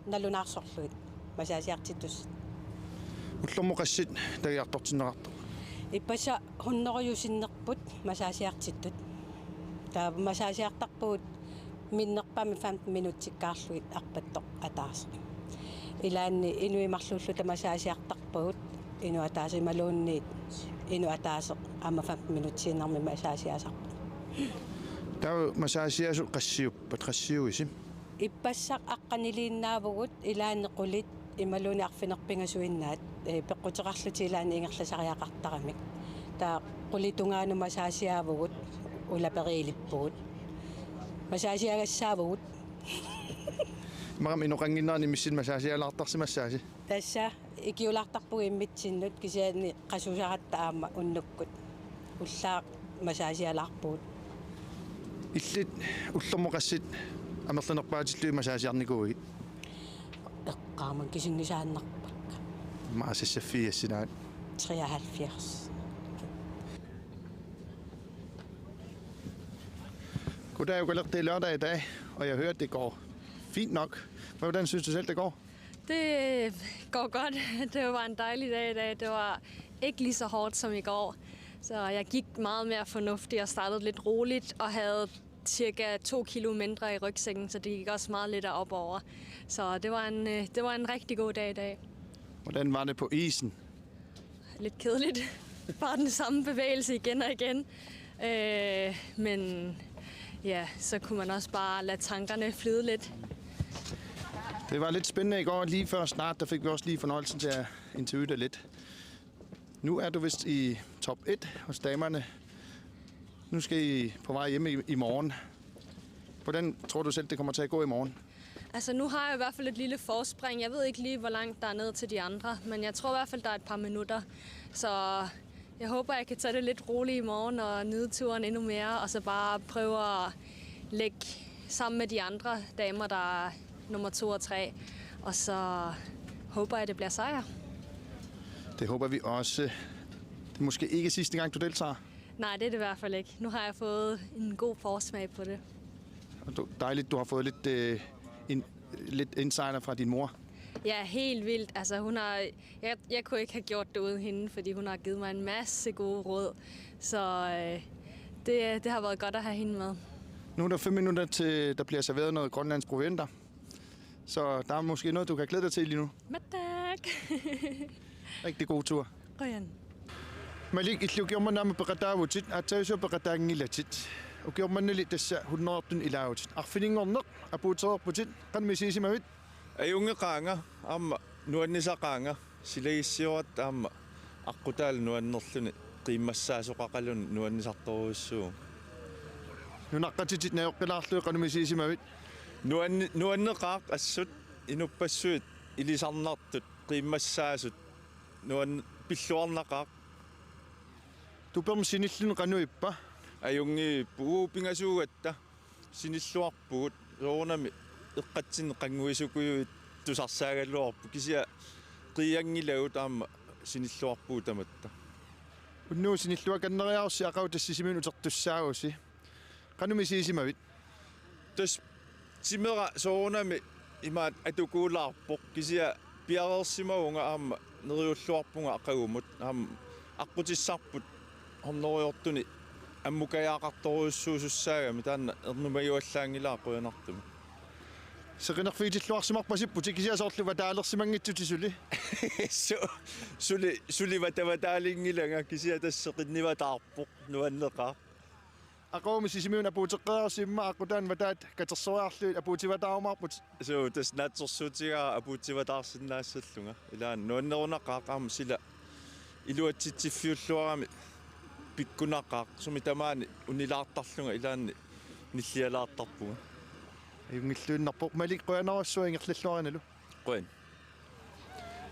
nalunаарsorluit. Masaasiartittus. Ullormuqassit tagiartortinneqartoq. Ipassa hunneruyusinnerput masaasiartittut. Taa masaasiartarpuut minnerpami 15 minutsikkaarluit arpattoq ataas. Ilaanni inuimarlulluta masaasiartarpuut inu ataasimaluunniit inu ataaseq amma 15 minutsiinnermi masaasiasarpu. Taa masaasiasu qassiuppat qassiuisi. Ippassaq aqqaniliinnaavugut ilaanni qulit imaluuni arfinerpingasuinnaat peqqutiqarluti ilaanni ingerlasariaqartaramik taa qulitungaanu masaasiaavugut ulaperiilippugut masaasiagassaavugut Maram inoqanginnaarni missin masaasialaartarsimassaasi. Tassa ikiulartarpugu immitsinnut kisiaani qasusaqatta aamma unnukkut ullaaq masaasialaarpugut Illit ullormuqassit amerlanerpaatillui masaasiarnikuugi. Eqqaaman kisingisaannarpak. Maasissaffiassinaat. 73. Goddag, det er lørdag i dag, og jeg hører, at det går fint nok. Hvordan synes du selv, det går? Det går godt. Det var en dejlig dag i dag. Det var ikke lige så hårdt som i går. Så jeg gik meget mere fornuftigt og startede lidt roligt og havde cirka 2 kilo mindre i rygsækken, så det gik også meget lidt op over. Så det var en rigtig god dag i dag. Hvordan var det på isen? Lidt kedeligt. Bare den samme bevægelse igen og igen. Men ja, så kunne man også bare lade tankerne flyde lidt. Det var lidt spændende i går. Lige før snart, der fik vi også lige fornøjelsen til at interviewe dig lidt. Nu er du vist i top 1 hos damerne. Nu skal I på vej hjemme i morgen. Hvordan tror du selv, det kommer til at gå i morgen? Altså nu har jeg i hvert fald et lille forspring. Jeg ved ikke lige, hvor langt der er ned til de andre, men jeg tror i hvert fald, der er et par minutter. Så jeg håber, jeg kan tage det lidt roligt i morgen og nyde turen endnu mere, og så bare prøve at lægge sammen med de andre damer, der er nummer 2 og 3. Og så håber jeg, det bliver sejr. Det håber vi også. Det er måske ikke sidste gang, du deltager. Nej, det er det i hvert fald ikke. Nu har jeg fået en god forsmag på det. Dejligt, du har fået lidt insider fra din mor. Ja, helt vildt. Altså, jeg kunne ikke have gjort det uden hende, fordi hun har givet mig en masse gode råd. Så det har været godt at have hende med. Nu er der 5 minutter til, der bliver serveret noget grønlandsk proventer. Så der er måske noget, du kan glæde dig til lige nu. Tak. Rigtig god tur. Ryan. Malik itlukiormanama peqataavutit aatsavisua peqataangillatit ukiormanali tassa 100 ilaavutit arfiningorneq apuutererputit qanmisiisimavit ayungeqaanga amma nuannisaqaanga silagissiurat aamma аққутаал нуаннерлүни қиммассаасоқақалун нуаннисарторуссуу нунаққатитит наёққилаарлуи қанумисисимавит нуаннеқаақ ассут инуппассуит илисарнартут қиммассаасут нуан пиллуарнақаақ туперм синиллун қануиппа аюнги пуупингасуугатта синиллуарпугут соорнами эққатсин қангуисукуюит тусарсаагаллуарпу кисиа қиангилагут аама синиллуарпуу таматта уннуу синиллуа каннериаарси ақау тассисимин утертуссаагуси қанумисисимавит тас тимера соорнами имаат атукуулаарпоқ кисиа пиарерсимауга аама нериуллуарпунга ақагумут аама аққутиссарпут хорнориортуни аммукаяақарторуйуссуусуссаагами таанна ернумаюаллаангилаа қуянартуми сеқинерфиитиллуарсимарпасиппути кисиасоорлува таалерсимангитсути сулива таватаалингилага кисиа тассеқинниватаарпоқ нуаннеқаа ақаумми сисимиун апуутеққеарсимма аққутаан ватаат катерсориарлуит апуутиватаарумаарпут соо тас наатсорсуутигаа апуутиватаарсиннаассаллунга илаан нуаннерунаққаақаама сила илуатситсиффиуллуарами пиккунаққаақ сумитамаани унилаартарлунга илаанни ниллиалаартарпуга юнгиллуиннарпоқ малик қуянарассуа ингерллуариналу қуин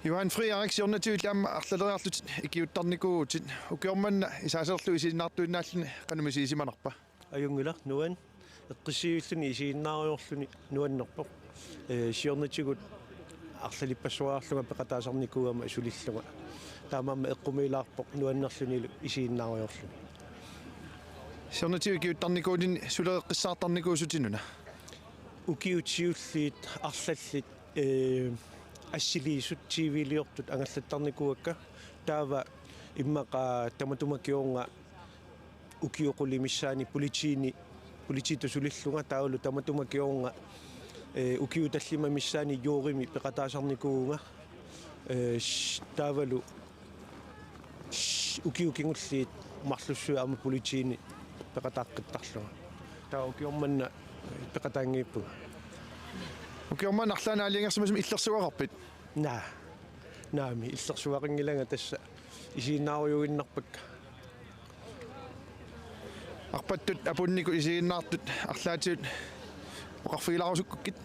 Johan Fri Eriksjornatyyt amma arlaleriarlut ikiuttarnikuutit ukiormanna isaasерлу isiinnaartuinnaalluni qanumisisimanarpa ajungila nuan eqqisiulluni isiinnaariorluni nuannerpoq siornatigut арлалиппассуаарлунга пеқатаасарникуугама исулиллунга таамаама эққумилаарпоқ нуаннерлуниlu isiinnaariorluni siornatyu ikiuttarnikuutin suleeqqissaartarnikuusutinnuna ukiutsiulliit арлаллит ассилиисут тивилиортут ангаллаттарникуакка таава иммаqa таматумакиорнга укиоқулимиссаани полититусулиллунга таулу таматумакиорнга укиуталлимамиссаани юурими пеқатаасарникууга таавалу укиукингуллиит марлуссуа ама политиини пеқатааққиттарлуга таа укиорманна пеқатаангииппуга Ukiorman arlaana aliangersumасum иллерсуарарпит наами иллерсуарингилага тасса исииннааруйугиннарпакка арпаттут апуннику исииннаартут арлаатиут оқарфигиларусуккит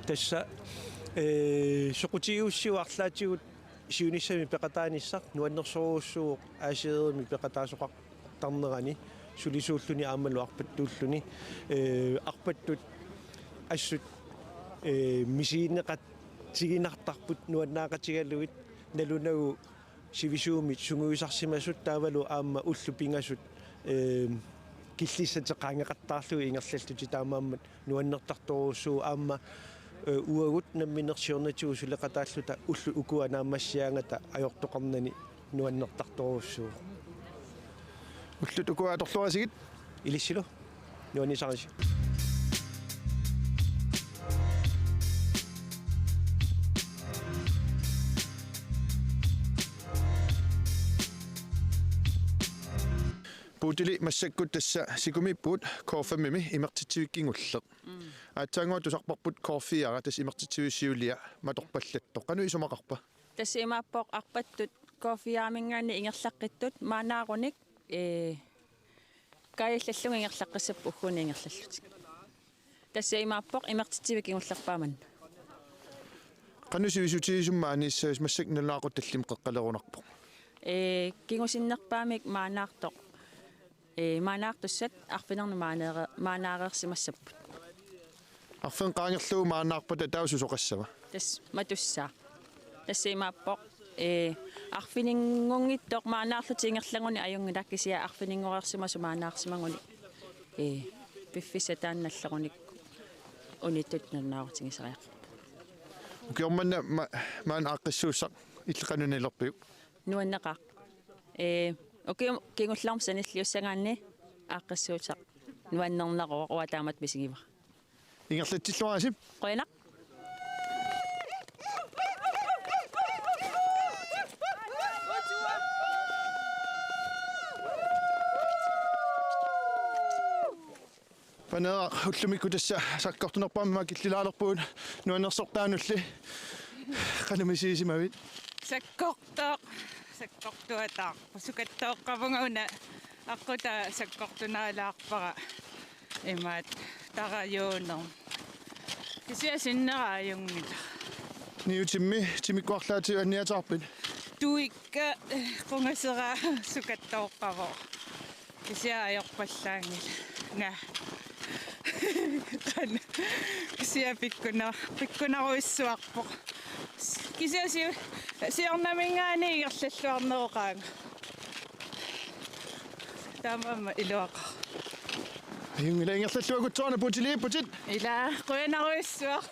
тасса соқутиуссиу арлаатигут сиуниссами пеқатааниссақ нуаннерсоруussuu аасиерми пеқатаасоқартарнерани сулисууллуни аамалу арпаттууллуни арпаттут ассут мисииннеқат тигинартарпут нуаннаақатигаллугит налунагу сивисуумит сунгуисарсимасут таавалу аама уллу пингасут киллиссатеқаангеқаттаарлуги ингерллалтути таамааммат нуаннертарторуссуу аама уагут намминерсиорнатигу сулеқатааллута уллу укуа наамассиаангата аёртоқарнани нуаннертарторуссуу уллут укуа аторлуасигит илиссилу нуаннисариси Puutili massakkut tassa sikumippuut koorfammimi imertitsivikkingulle aatsaanguat tusarparput koorfiara tass imertitsivissiulia matorpallattoq qanu isumaqarpa тассимааппоқ арпаттут кофиаамингаани ингерлаққиттут маанааруник каиллаллунга ингерлаққиссаппу уггуни ингерлаллутик тассимааппоқ имертитсивикингуллерпааман qanu sivisutisummaani issas massaknalaaqut tallim qeqqalerunarpoq кингусиннерпаамик maaнаартоқ maaнаартуссат арфинерну маанаареерсимассаппут арфин qaangerluu maannaarpata taususoqassava тас матуссаа тассимааппоқ арфинингунгиттоқ maaнаарлутингерлагуни аюнгила кисиа арфинингорерсимасу маанаарсимагуни пиффисатаанналлагуник униттут наннаарутингисариаққу ukiormanna maan aaqqissuussaq illeqanunillerpiu нуаннеқаа кингуллаарм саниллиуссагаанни ааққиссуутақ нуаннернеқоо уатаамат мисигива ингерлатсиллуарасип қойнақ панера уллумикку тасса саккортунерпаамма киллилаалерпуут нуаннерсортаанулли qanumisiisimavit саккортоо sakkortuataarpa sukattoqqavungauna аққута саккортунаалаарпара имаат тараёонер кисиасиннерааюнгила Niutimmi timikkuarlaati anniataarpin. туикка қунгасера сукаттооққаво кисиаajorpallaangila nga тана кисиа пиккунаруиссуарпоқ кисиаси сиорнамингаани игерллаллуарнеоқаanga таамама илуақа Аюнгила ингерллаллуакутсуарна путилииппутит ила қуянаруиссуар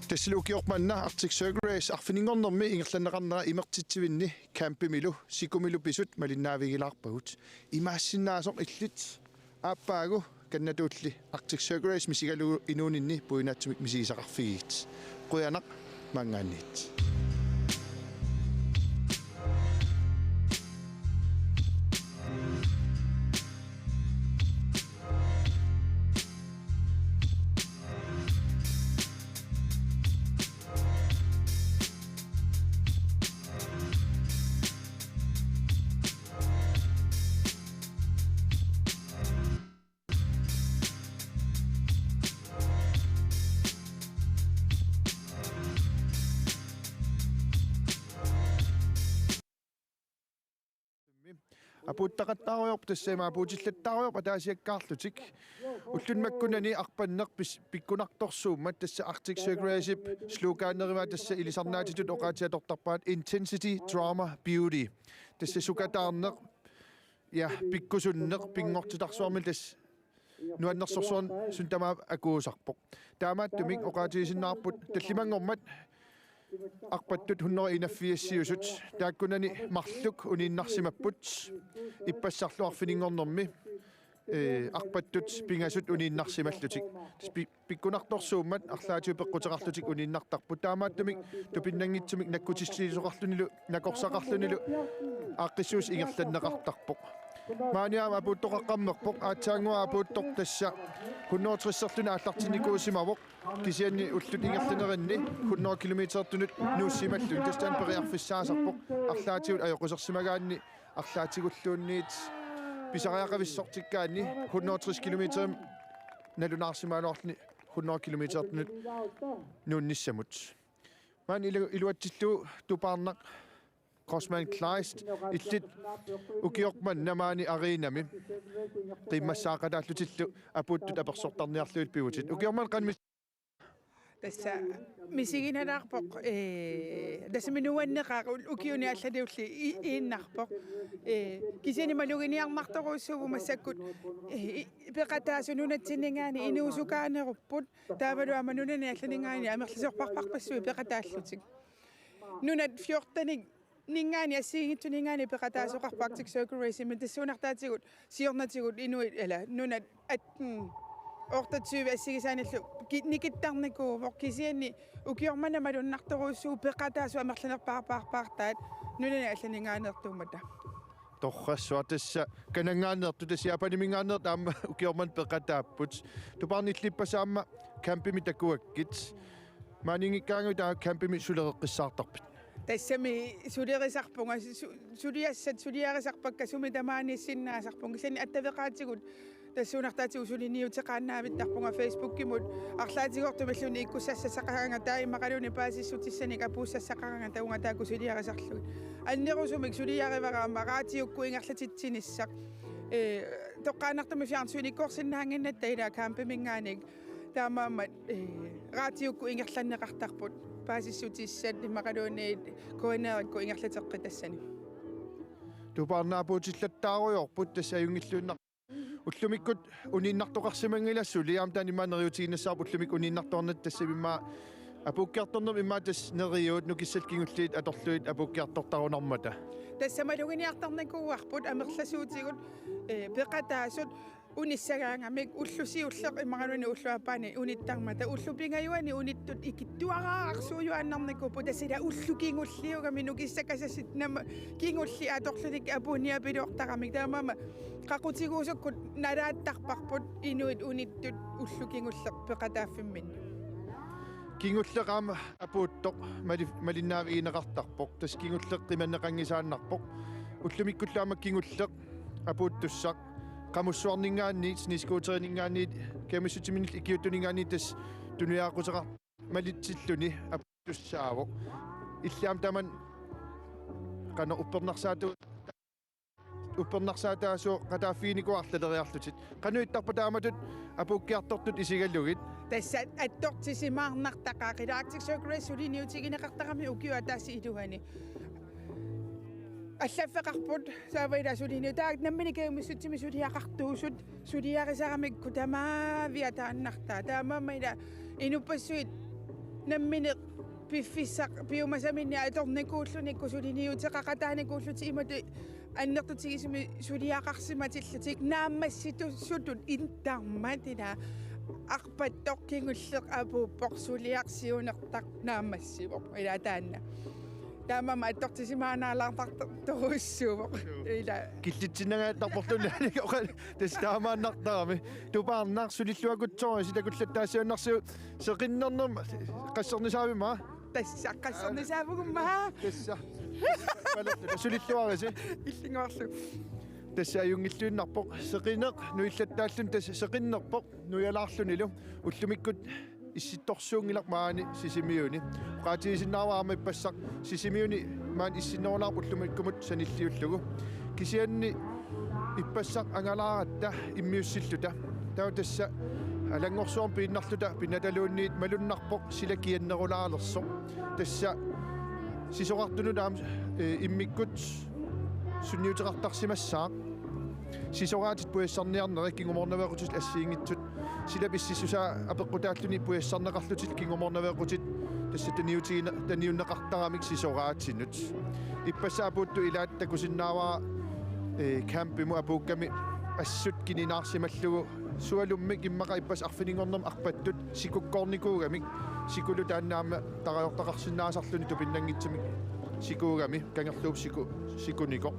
Teslukiormanna Arctic Circle Race arfiningornermi ingerlanneqarnera imertitsivinni campimilu sikumilu pisut malinnaavigilаарpagut imaassinnaasoq illit aappaagu kannatuulli Arctic Circle Race misigalu inuuninni puinaatsumik misiisaqarfigiit quyanaq mangaanniit Apuuttaqattaaruyorp tassama apuutillattaaruyorp taasiakkaarlutik ullunmakkunani arpanneq pikkunartorsuummat tassa Arctic Circle Race slogaannerima tassa ilisarnaatitut oqaatiatortarpaat intensity drama beauty tassa sukataarneq ja pikkusunneq pingortitarsuarmil tass nuannersorsuarn suntama akuusarpoq taamaattumik oqaatiisinnaarput tallimangormat Arpattut 181 taakkunani marluk uniinnarsimapput ippassarluarfiningornermi arpattut pingasut uniinnarsimallutik pikkunartorsuummat arlaatiu peqqutaqarlutik uniinnartarput taamaattumik tupinnangitsumik nakkutissiisoqarlunilu nakorsaqarlunilu aaqqissuus ingerlanneqartarpoq maaniaama apuuttoqaqqammerpoq aatsaangua apuuttoq tassa 160 аллартинникуусимавоқ кисианни уллут ингерланеринни 100 километертунут нууссималлун тастаан периарфиссаасарпоқ арлаатигут аёқусерсимагаанни арлаатигуллуунниит писариақависсортиккаанни 160 километрим налунаарсимааноорлни 100 километертунут нуунниссамут маан илуатсиллу тупаарнақ Crossman Kleist illit ukiorman namaani arinami qimmassaaqataallutillu apuuttut apersortarniarluit piutit ukiorman qanmi tässä misiginalaarpoq tässä minuanneqaaq ukiuni alladiulli iinnarpoq kisiani maluginiarmartoruussugu massakkut peqataasununatsinningaani inuusukaanerupput taavalu amanunani allaningaani amerlisorparparpassui peqataallutik nunat 14 ningaani assiingittu ningaani peqataasoqarpa Arctic Circle Race men tassuunartaatigut siornatigut inuit ala nunat at ortatyve assigisaanillu nikittarnikuuvoq kisianni ukiormana malunnartoruussuu peqataasu amerlanerparparpartaat nunani allaningaanерtuumata torrassua tassa kanangaannertu tassiapanimingaanner taamma ukiorman peqataapput tuparnillippasaamma campimi takuakkit maaningikkaangu taa campimi sulereqqissaartarpit тассами сулерисарпунга сулиассат сулиарисарпакка сумитамааниссиннаасарпунга сани аттавеқаатигут тассуунартаатигу сулиниутеқааннаавиттарпунга фейсбуккимут арлаатигортумаллуни иккуссассасақаранга таимақалуни паасиссутиссаник апууссассақаранга таунга тааку сулиарисарлугит аннерусумик сулиаривараама раатиукку ингерлатитсиниссақ тоққаанартуми фиарнсуниккорсиннаангиннат таила кампимингааник таамаамат раатиукку ингерланнеқартарпут паасиссутиссат имақалуунниит коинеерикку ингерлатеққитассани тупаарнаапуутиллаттааруйорпут тассаюнгиллууннар уллумиккут унииннартоқарсимангилассу лиам танимаанериутигиннассаарпу уллумик унииннарторнат тассавиммаа апуккиарторнер иммаа тас нериуут нукиссалкингуллиит аторлуит апуккиартортарунармата тассамалугиниартарникууарпут амерласуутигут пеқатаасут unissagaangamik ullusiulleq imaranuni ulluapaani unittarmata ullupingayuani unittut ikittuaqaarsuuyuannarnikupu tasila ullukingulliugami nukissakasasit nama kingulli atorlunik apuuniapiluortaqamik taamama qaqutiguusukkut nalaattarparput inuit unittut ullukingulleq peqataaffimminnu kingulleqaama apuuttoq malinnaariineqartarpoq tas kingulleq qimanneqangisaannarpoq ullumikkullaama kingulleq apuuttussaq qamussuarningaanni sniskuuterningaanni kemisutiminil ikiutuningaanni tas tunuyaaqusaqar malitsilluni apuuttussaavoq illaam taman qana uppernarsaatasuu qataaffiinikuarlaleriarlutit qanuittarpa taamatut apuukkiartortut isigallugit tässä attortisimaarnartaqaaqilaatiksuugrassuliniutigineqartaqami ukiuataasi iluhani аллаффеқарпут саавайла сулини таак наммини кеумиссутсими сулиақартуусут сулиарисарамикку тамаавиатааннартаа таамаамаила инуппассуит наммини пиффиссақ пиумасаминни аторникууллуникку сулиниутеқақатааникууллути имату аннертутигисими сулиақарсиматиллутик нааммасситуссутут интарматила арпаттоқкингуллеқ апууппоқ сулиарсиунертақ нааммассивоқ илаатаанна таамама атторсисимаанаалаартартуруссуувоқ ила киллитсиннагааттарпортуллааник оқа тас таамааннартарами тупаарнаар сулиллуакутсори силакуллаттаассууннарсу сеқиннернерма qassernисаавима тасса qassernисаавугумма тасса палатту сулиллуариси иллингуарлу тасса аюнгиллууннарпоқ сеқинеқ нуиллаттааллун тасса сеқиннерпоқ нуялаарлунилу уллумиккут исситторсуунгилар маани сисимиуни qaatigisinnaavaarma ippassaq sisimiuni maan issinnoorlaarpullumikkумут саниллиуллугу кисианни иппассақ ангалаaratta иммиуссиллута таа тасса алангорсуорм пииннарлута пинаталуунниит малуннарпоқ сила кианнерулаалерсо тасса сисоқартуну таам иммиккут сунниутеқартарсимассаақ сисораатит пуяссарниарнери кингуморнавеқутит ассиингитсут сила писсисуса апеққутааллуни пуяссарнеқарлутит кингуморнавеқутит тасса таниуннеқартарамик сисораатсинут иппасаапуутту илаатта кусиннааваа кампиму апуукками ассут кининаарсималлугу суалуммик иммақа иппас арфинингорнерм арпаттут сикуккорникуугамик сикулу тааннаама тараёртақарсинаасарлуни тупиннангитсимик сикуугами кангерлууп сикунико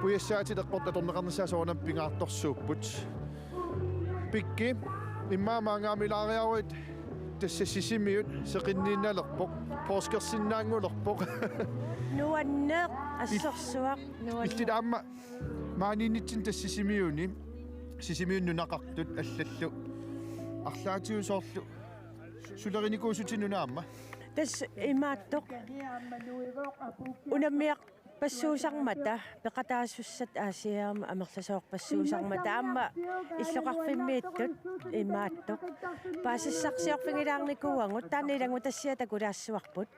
puyasaati deqportatorneqarnissaa soonam pingaartorsuupput pikki immaamaangaamilaariaruit тассассисимиут сеқинниинналерпоқ поскерсиннаангулерпоқ нуаннеқ ассорсуақ нуаннеқ иллитаама маанинитсин тассисимиуни сисимиуннунақартут аллаллу арлаатиусоорлу сулеринникуусутинунаама тас имааттоқ унаммиақ пассуусармата пеқатаассуссат аасиаама амерласооқ пассуусармата аама иллоқарфиммииттут имааттоқ паасиссарсиорфигилаарникууангут таанилангу тассиата кулаассуарпут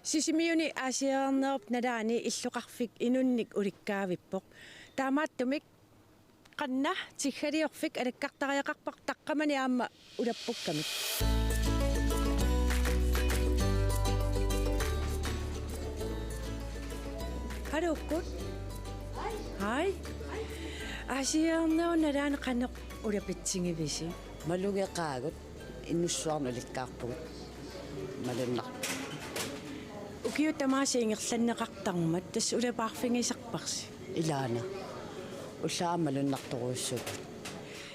сисимиуни аасиаернеруп налаани иллоқарфик инунник уликкаавиппоқ таамааттумик қанна тиггалиорфик алаккартариақарпақ таққамани аама улаппуккамик Halukut. Hai. Asiarnau nalaan qaneq ulapitsingivisi. Malungeqaagut innussuarnulikkaarpugut. Malunnar. Ukiu tamaasiingerlanneqartarmat tas ulapaarfingisarparsi. Ilaana. Ullaa malunnartoruussut.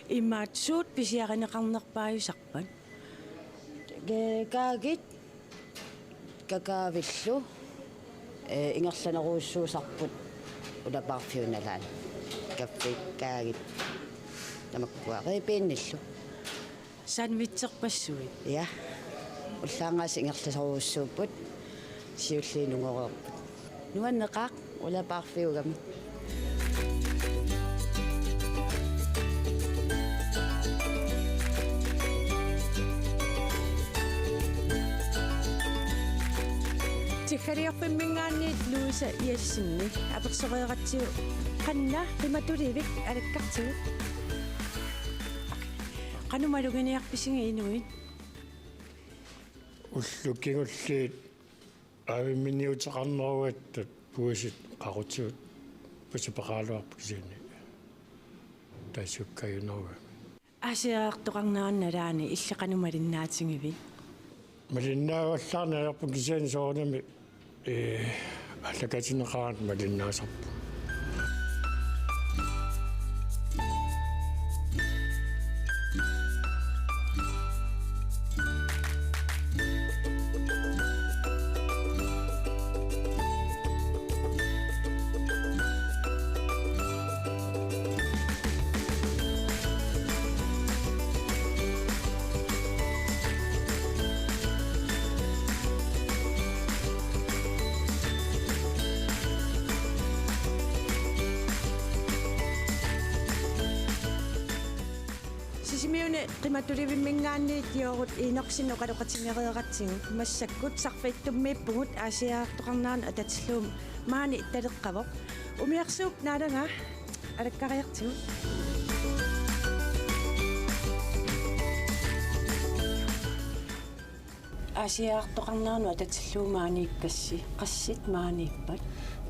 Immaat suut pisiarineqarnerpaayusarpan. Kaagit kakaavillu ингерланеруuссуусарпут улапаарфиуналаан каффиккаагит тамаккуариипиинниллу санвитсерпассуи я уллаангаас ингерласеруuссууппут сиуллиинунгорерпут нуаннеқаақ улапаарфиугами тихариорфиммингаанниит луиса иассинни аперсериератсиу қанна пиматуливик алаккартигу qanumалугиниарписинги инуит уллуккигуллиит авимминиутеқарнеруаттут пуусит қарутиут пусипақаалуарпу кисиани тассуккаюнерга Асиаартоқарнаанналаани иллеқанумалиннаатингиви. малиннаагаллаарна аярпу кисаани соорнами аллакатинеқараат малиннаасарпу Сисимиуне qimatuливиммингаанни тиорут инорсино қалоқатингериератсигу массаккут сарфиттуммииппугут аасиаартоқарнаана ататиллуум маани талеққавоқ умиарсууп наалага алаккариартигу аасиаартоқарнаана ататиллуумаани иккасси qaссит мааниппат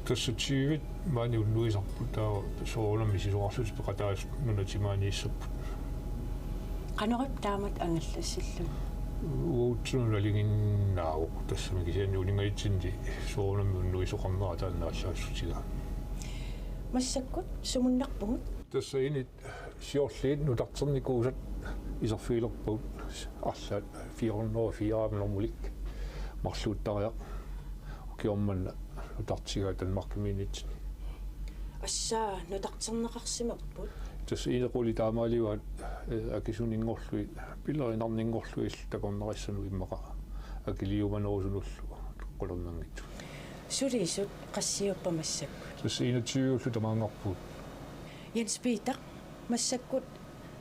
тассатсиивит маани уннуисарпут таа соолами сисуарсут пеқатаас нунатимаанииссаппут qanorup taamat angallassillun уутсуналигиннааву тассами кисиани улингаитсинди соолами уннуисоқарнера тааннааллаассутига массаккут сумуннарпугут тассаинит сиорлиит нутартерникуусат исерфиилерпут арлаат 404 нормулик марлууттариа укиорманна нутартигаа танмаркиминит ассаа нутартернеқарсимерпут тас инеқули таамаалиуат акисунингорлуи пиллеринарнингорлуил такорнериссану иммақа акилиуманерусунуллу қулернангитсу сулисут qassiuppa массаккут тас инатсиуллу тамаангарпут Jens Peter массаккут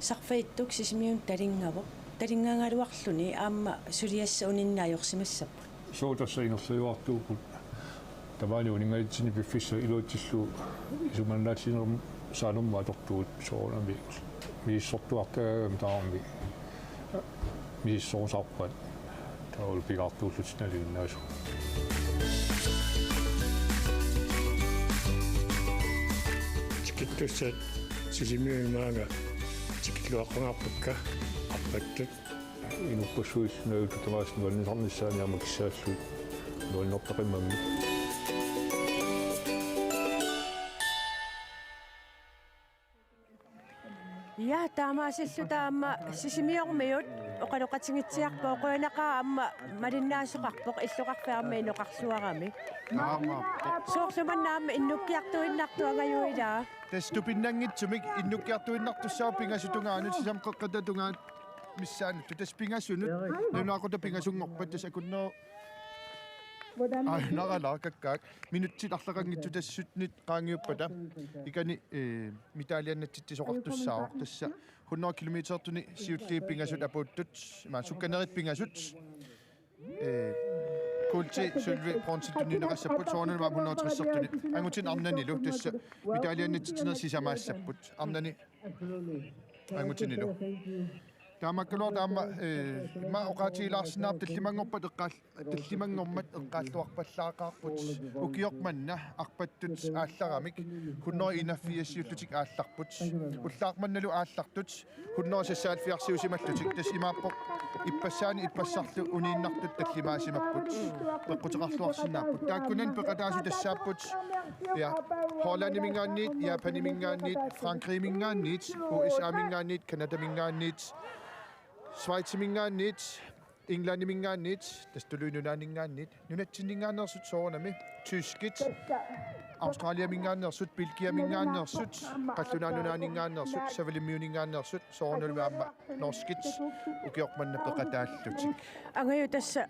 сарфаиттук сисимиун талингаангалуарлуни аама сулиасса униннаajorsimassappu соотасса инерлуюартуупут тамаани унингаитсини пиффисса илуатсиллу исуманнаатсинерм saanum atortuut soorami miissорtuartaagam taarmi miissorsarpat taul pigartuullutinalinnaasu tikittussat sisimiuimaaga tikilluaqqangarpakka arpattut inupassuillunagut tamaasnuannisarnissaaniama kissaalluit nuannertaqimammi Ja taamaasилlu таама сисимиормиут оқалоқатингитсиарпоо қуянақаа амма малиннаасоқарпоқ иллоқарфиарми иноқарсуарами соорлуманнаама иннуккиартуиннартуангаюилаа таступиннангитсумик иннуккиартуиннартуссаа пингасутунгаанут сисамқеққататунгаат миссаанут таспингасунут нунаақута пингасунгорпат тасакунноо нарала каккаак минутсит арлақангитсу тассутнит qaangiuppata ikani mitaliannatittisoqartussaaru tassa 100 kilometertuni siulli pingasut apuuttut ma sukkanerit pingasut kulti sylvi pronsitunnineqassaput soornana ma 160sertuni angutin arnanilu tassa mitaliannatittiner sisamaassaput arnani angutinilu таамаккалуар таама ма оқаатигилаарсинаап таллимангорпат таллимангормат эққааллуарпаллаақарпут укиоқманна арпаттут аалларамик 141 аалларпут уллаақманналу ааллартут 174 тас имааппоқ иппассаани иппассарлу унииннартут таллимаасимаппут пеққутеқарлуарсинааппут тааккунан пеқатаасу тассааппут я холландимингаанниит япанимингаанниит франкримингаанниит USA-мингаанниит канадамингаанниит Schweizimingaanniit Englandimingaanniit tastuluinunaanningaanniit nunatsinningaannersut soornami tyskit Australiamingaannersut Belgiamingaannersut qallunaanunaaningaannersut Savalimmiuningaannersut soornaluaamma norskit ukiormanna peqataallutik angayu tassa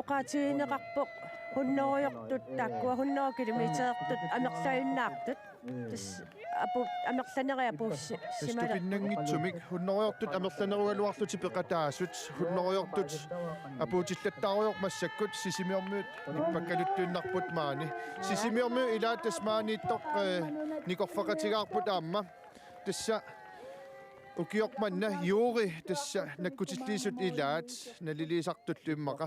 oqaatigineqarpoq hunnooriortut taakkua 100 kilometerertut amerlainnaartut tas apu amerlaneria Stupinangitsumik hunnooriortut amerlanerugaluarluti peqataasut hunnooriortut apuutillattaarior massakkut sisimiormuut nippakkaluttuinnarput maani sisimiormu ilaa tasmaaniittoq nikorfaqatigaarput aamma tassa ukiormanna juuri tassa nakkutilliisut ilaat naliliisartulluimmaqa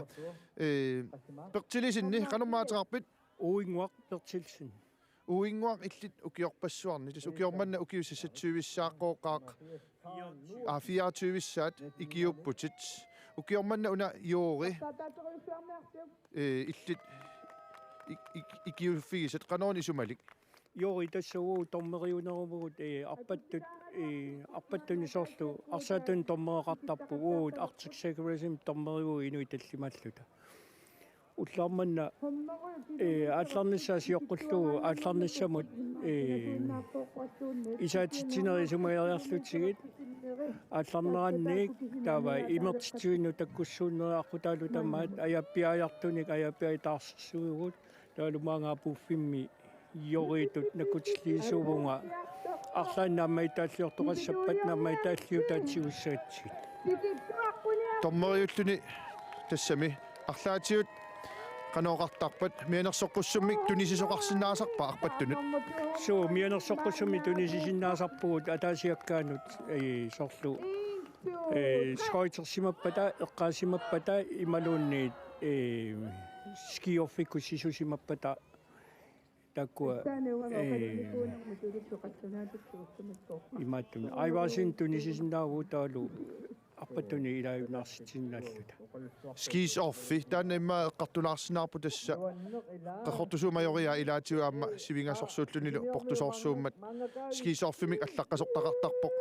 pertilisinni qanummaateqarpit uinguaq pertilsin uinguaq illit ukiorpassuarni tus ukiormanna ukiussatsuvissaaqooqaaq 24-issaat ikiupputit ukiormanna una yoori illit ikiuffigisat qanoon isumalik Jori tässä uu tommeriunerumuut arpattuni sorlu arsaatun tommeraqartarpu uut Arctic Security tommeriu inuitallimalluta уллаарманна аалларнissaasi yoqqullugu аалларнissamут исаатитсинерисумаялерлутсигит аалларнеранник таава имертитсуинну таккуссууннериарпутаалу тамаат аяппиаяртуник аяппиаитаарсерсуигут таалумаангааpuffimmi йоритут накутиллиисувунга арлааннааммаитааллиортоқассаппат нааммаитааллиутаатсигуссаатсигит томмериуллуни тассами арлаатиут qanoqartarpat mianersoqqussummik tunisisоqarsinnaasarpa arpattunut суу мианерсоққуссуми тунисисиннаасарпугут атаасиаккаанут сорлу скойтерсимаппата эққаасимаппата ималуунниит скиоффикку сисусимаппата таккуа имааттун айвасин тунисисиннаагуутаалу арпаттуни илаюнаарситиннааллута skis offi taanimma eqqartulaarsinаарpu tassa qaqortusuumajoria ilaatiuaamma sivingasorsuullunilu portusoorsuummat skis offimik allaqqasortaqartarpoq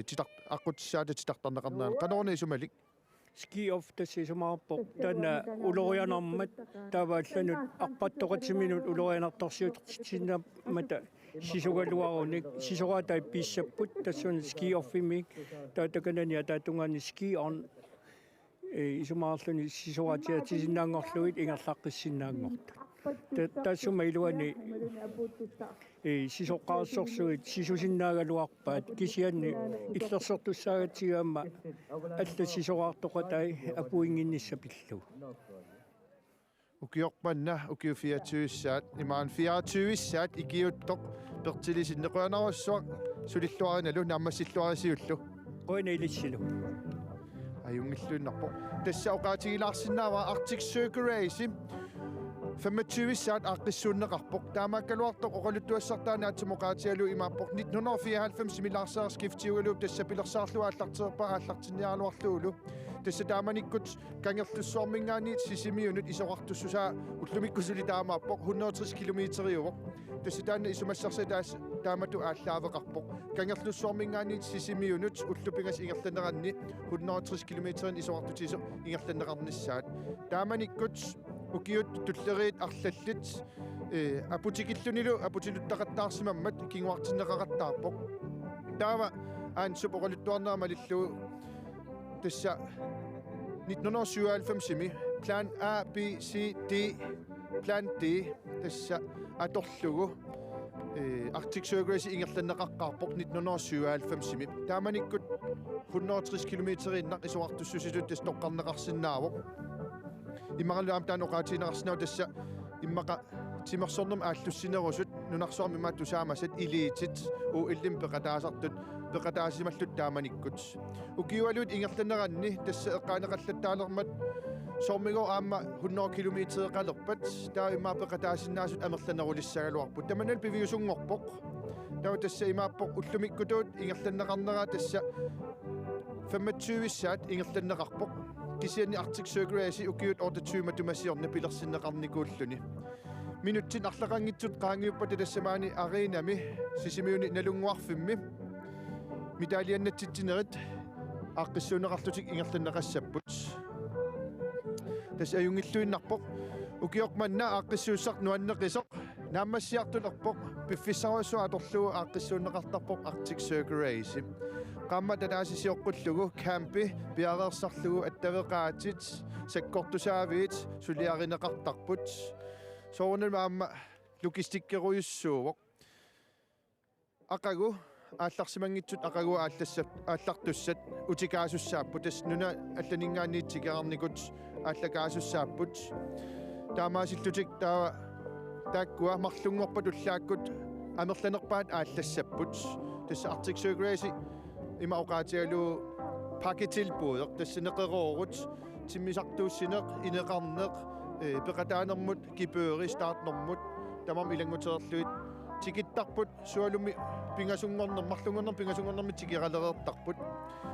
titaq aqqutsaata titartarneqarnaan qanorni isumalik ski off тассисумаарпоқ таана улорианармат тааваалланут арпаттоқатсиминут улорианартарсиутертитсиннааммата сисугалуаруник сисораатай писсаппут тассун ski off-имик таатаканани атаатунгаани ski on исумаарлуни сисораатиатисиннаангорлуит ингерлаққиссиннаангорту тассума илуани сисоққаассорсуит сисусиннаагалуарпаат кисианни иллерсортуссаагатсигаама алла сисораартоқатай апуингинниссапиллу ukiorpanna ukiufiatuissaat imaan 24-issaat ikiuttoq pertilisиннеқуанарусsuaq sulilluarinalu naammassilluarisiullu qoinailissulu ajungilluunnerpo tassa oqaatigilaarsinnaava Arctic Circle Race 25-issaat aaqqissuunneqarpoq taamaakkaluartoq oqaluttuassartaanaatsumoqaatialu imaappoq 1994 milaarsaarskiftiugaluup tassa pilersaarlua аллартерпа ааллартинниаруарлуулу тасса тааманиккут кангерлуссуармингаанниит сисимиунут исоқартуссусаа уллумиккусули таамааппоқ 160 километриувоқ тасса таанна исумассарса таас таамату ааллаавеқарпоқ кангерлуссуармингаанниит сисимиунут уллупингас ингерланеранни 160 километрин исоқартутисо ингерланеқарниссаат тааманиккут ukiut tulleriit arlallit aputikillunilу aputiluttaqattaarsimammat kinguartinneqaqattaarpoq taava aansup oqaluttuarneeramalillu tassa 1997-imi plan A B C D plan D tassa atorlugu Arctic Circle Race ingerlanneqaqqaarpoq 1997-imi taamanikkut 160 kilometeriinnaq isuartussusilut tastoqqarneqarsinnaavoq иммаралуам таан оqaatiинеқарснау тасса иммақа тимерсорнерм ааллуссинерусут нунарсуарми мааттусаамасат илиитит уу иллим пеқатаасартут пеқатаасималлут тааманиккут укиуалуут ингерланеранни тасса эққаанеқаллаттаалермат сормиго аама 100 километер қалерпат таа имма пеқатаасиннаасут амерланерулиссагалуарпут таманал пивиусунгорпоқ таа тасса имааппоқ уллумиккутуут ингерланеқарнераа тасса 25-issaat ингерланеқарпоқ кисиани Arctic Circle Race ukiut ortatsuuma tumasiorna pilersinneqarnikuulluni minuttin арлақангитсут qaangiuppat тассамаани аринами сисимиуни налунгуарфимми медалианнатситсинерит ааққиссуунеқарлутик ингерланеқассаппут тас аюнгиллуиннарпоқ укиоқманна ааққиссууссақ нуаннеқисоқ нааммассиартулерпоқ пиффиссаруссуа аторлугу ааққиссуунеқартарпоқ Arctic Circle Race qamma tataasisiоққуллугу кампи пиареерсарлугу аттавеқаатит саккортусаавиит сулиаринеқартарпут соорнал маама логистиккеруйуссуувоқ ақагу аалларсимангитсут ақагу ааллартуссат утикаасуссааппут тас нуна алланингаанниитсикеарникут ааллакаасуссааппут таамаасиллутик таава тааккуа марлунгорпа туллааккут амерланерпаат ааллассаппут тас Arctic Circle Race има оqaatiалу пакетилбуудеқ тассинеқероорут тиммисартууссинеқ инеқарнеқ пеқатаанермут кипøeri стартнэрмут тамам илангутерерлуит tikittarput sualumi pingasungornermarlungorner pingasungornermi tikiralereertarput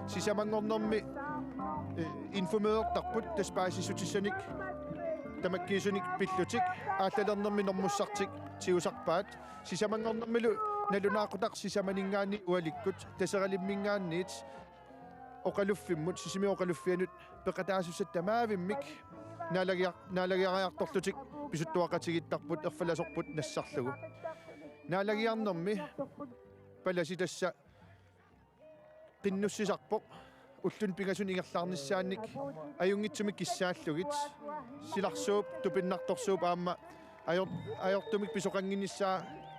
sisamangornermi informeertarput taspaasissutissanik tamakkiisunik pillutik aallalernermi normussartik tiusarpaat sisamangornermilu nalunaaqutaq sisamaningaani ualikkut taseralimmingaanniit oqaluffimmut sisimi oqaluffianut peqataasussat tamaavimmik naalagiariartorlutik pisuttuaqatigittarput erfalasorput nassarlugu naalagiarnermi palasi tassa qinnussisarpoq ullun pingasun ingerlaarnissaannik ajungitsumik kissaallugit silarsuup tupinnartorsuup aamma ajortumik pisoqanginnissaa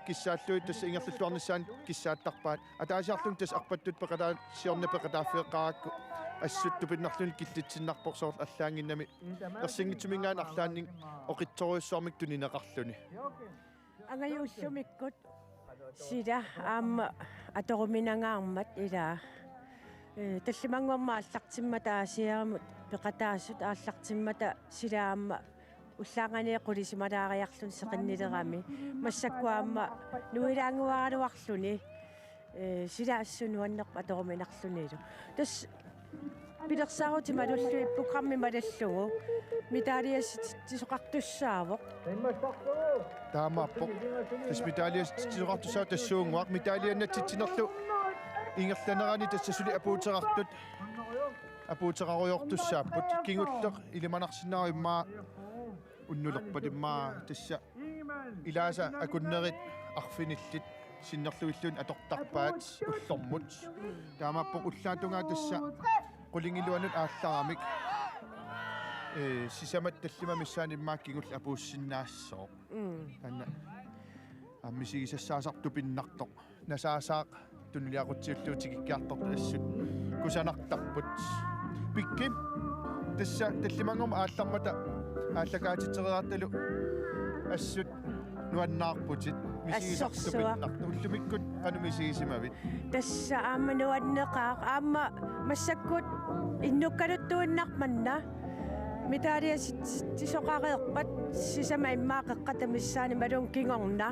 kissaalluit tassa ingerlulluarnissaan kissaattarpaat ataasiarlung tas arpattut peqataa siorna peqataaffieqqarakku assut tupinnarlun killitsinarpoq soorl allaanginnami ersingitsumingaan arlaanning oqittoriussoormik tunineqarluni angayuullumikkut sila aamma atoruminangaarmat ilaa таллимангуамма аллартиммата асиарамут пеқатаассут ааллартиммата силаамма уллаанганеэ қулисималаариарлун сеқиннилерами массаккуаамма нуилаангуаралуарлуни силаассунуаннеқ аторуминарлунилу тас пилерсаарути малуллуи программи малаллугу миталиас тисоқартуссаавоқ таамааппоқ тас миталиас тисоқартуссаа тассуунгуақ миталианнатситсинерлу ингерланерани тассасули апуутераруйортуссааппут кингуллеқ илиманарсинаа иммаа уннулерпат иммаа тасса илааса акуннерит арфиниллит синнерлуиллун атортарпаат уллормут таамааппоқ уллаатунгаа тасса qulingilluanut aalleramik sisamat tallimamissaan immaak kingull apuussinnaassoo anna ammisigisassaasartu pinnartoq nasaasaaq tunliaqutiulluutikikkaartortu assut kusanartarput pikkim tassa tallimangum aallarmata ааллакаатитсериарталу ассут нуаннаарпутит мисигисартупиннарт уллумиккут канумисигисимавит тасса аама нуаннеқаақ аама массаккут иннуккалуттуиннарманна митаалиасит тисоқареерпат сисама иммаақеққатамиссаани малун кингорна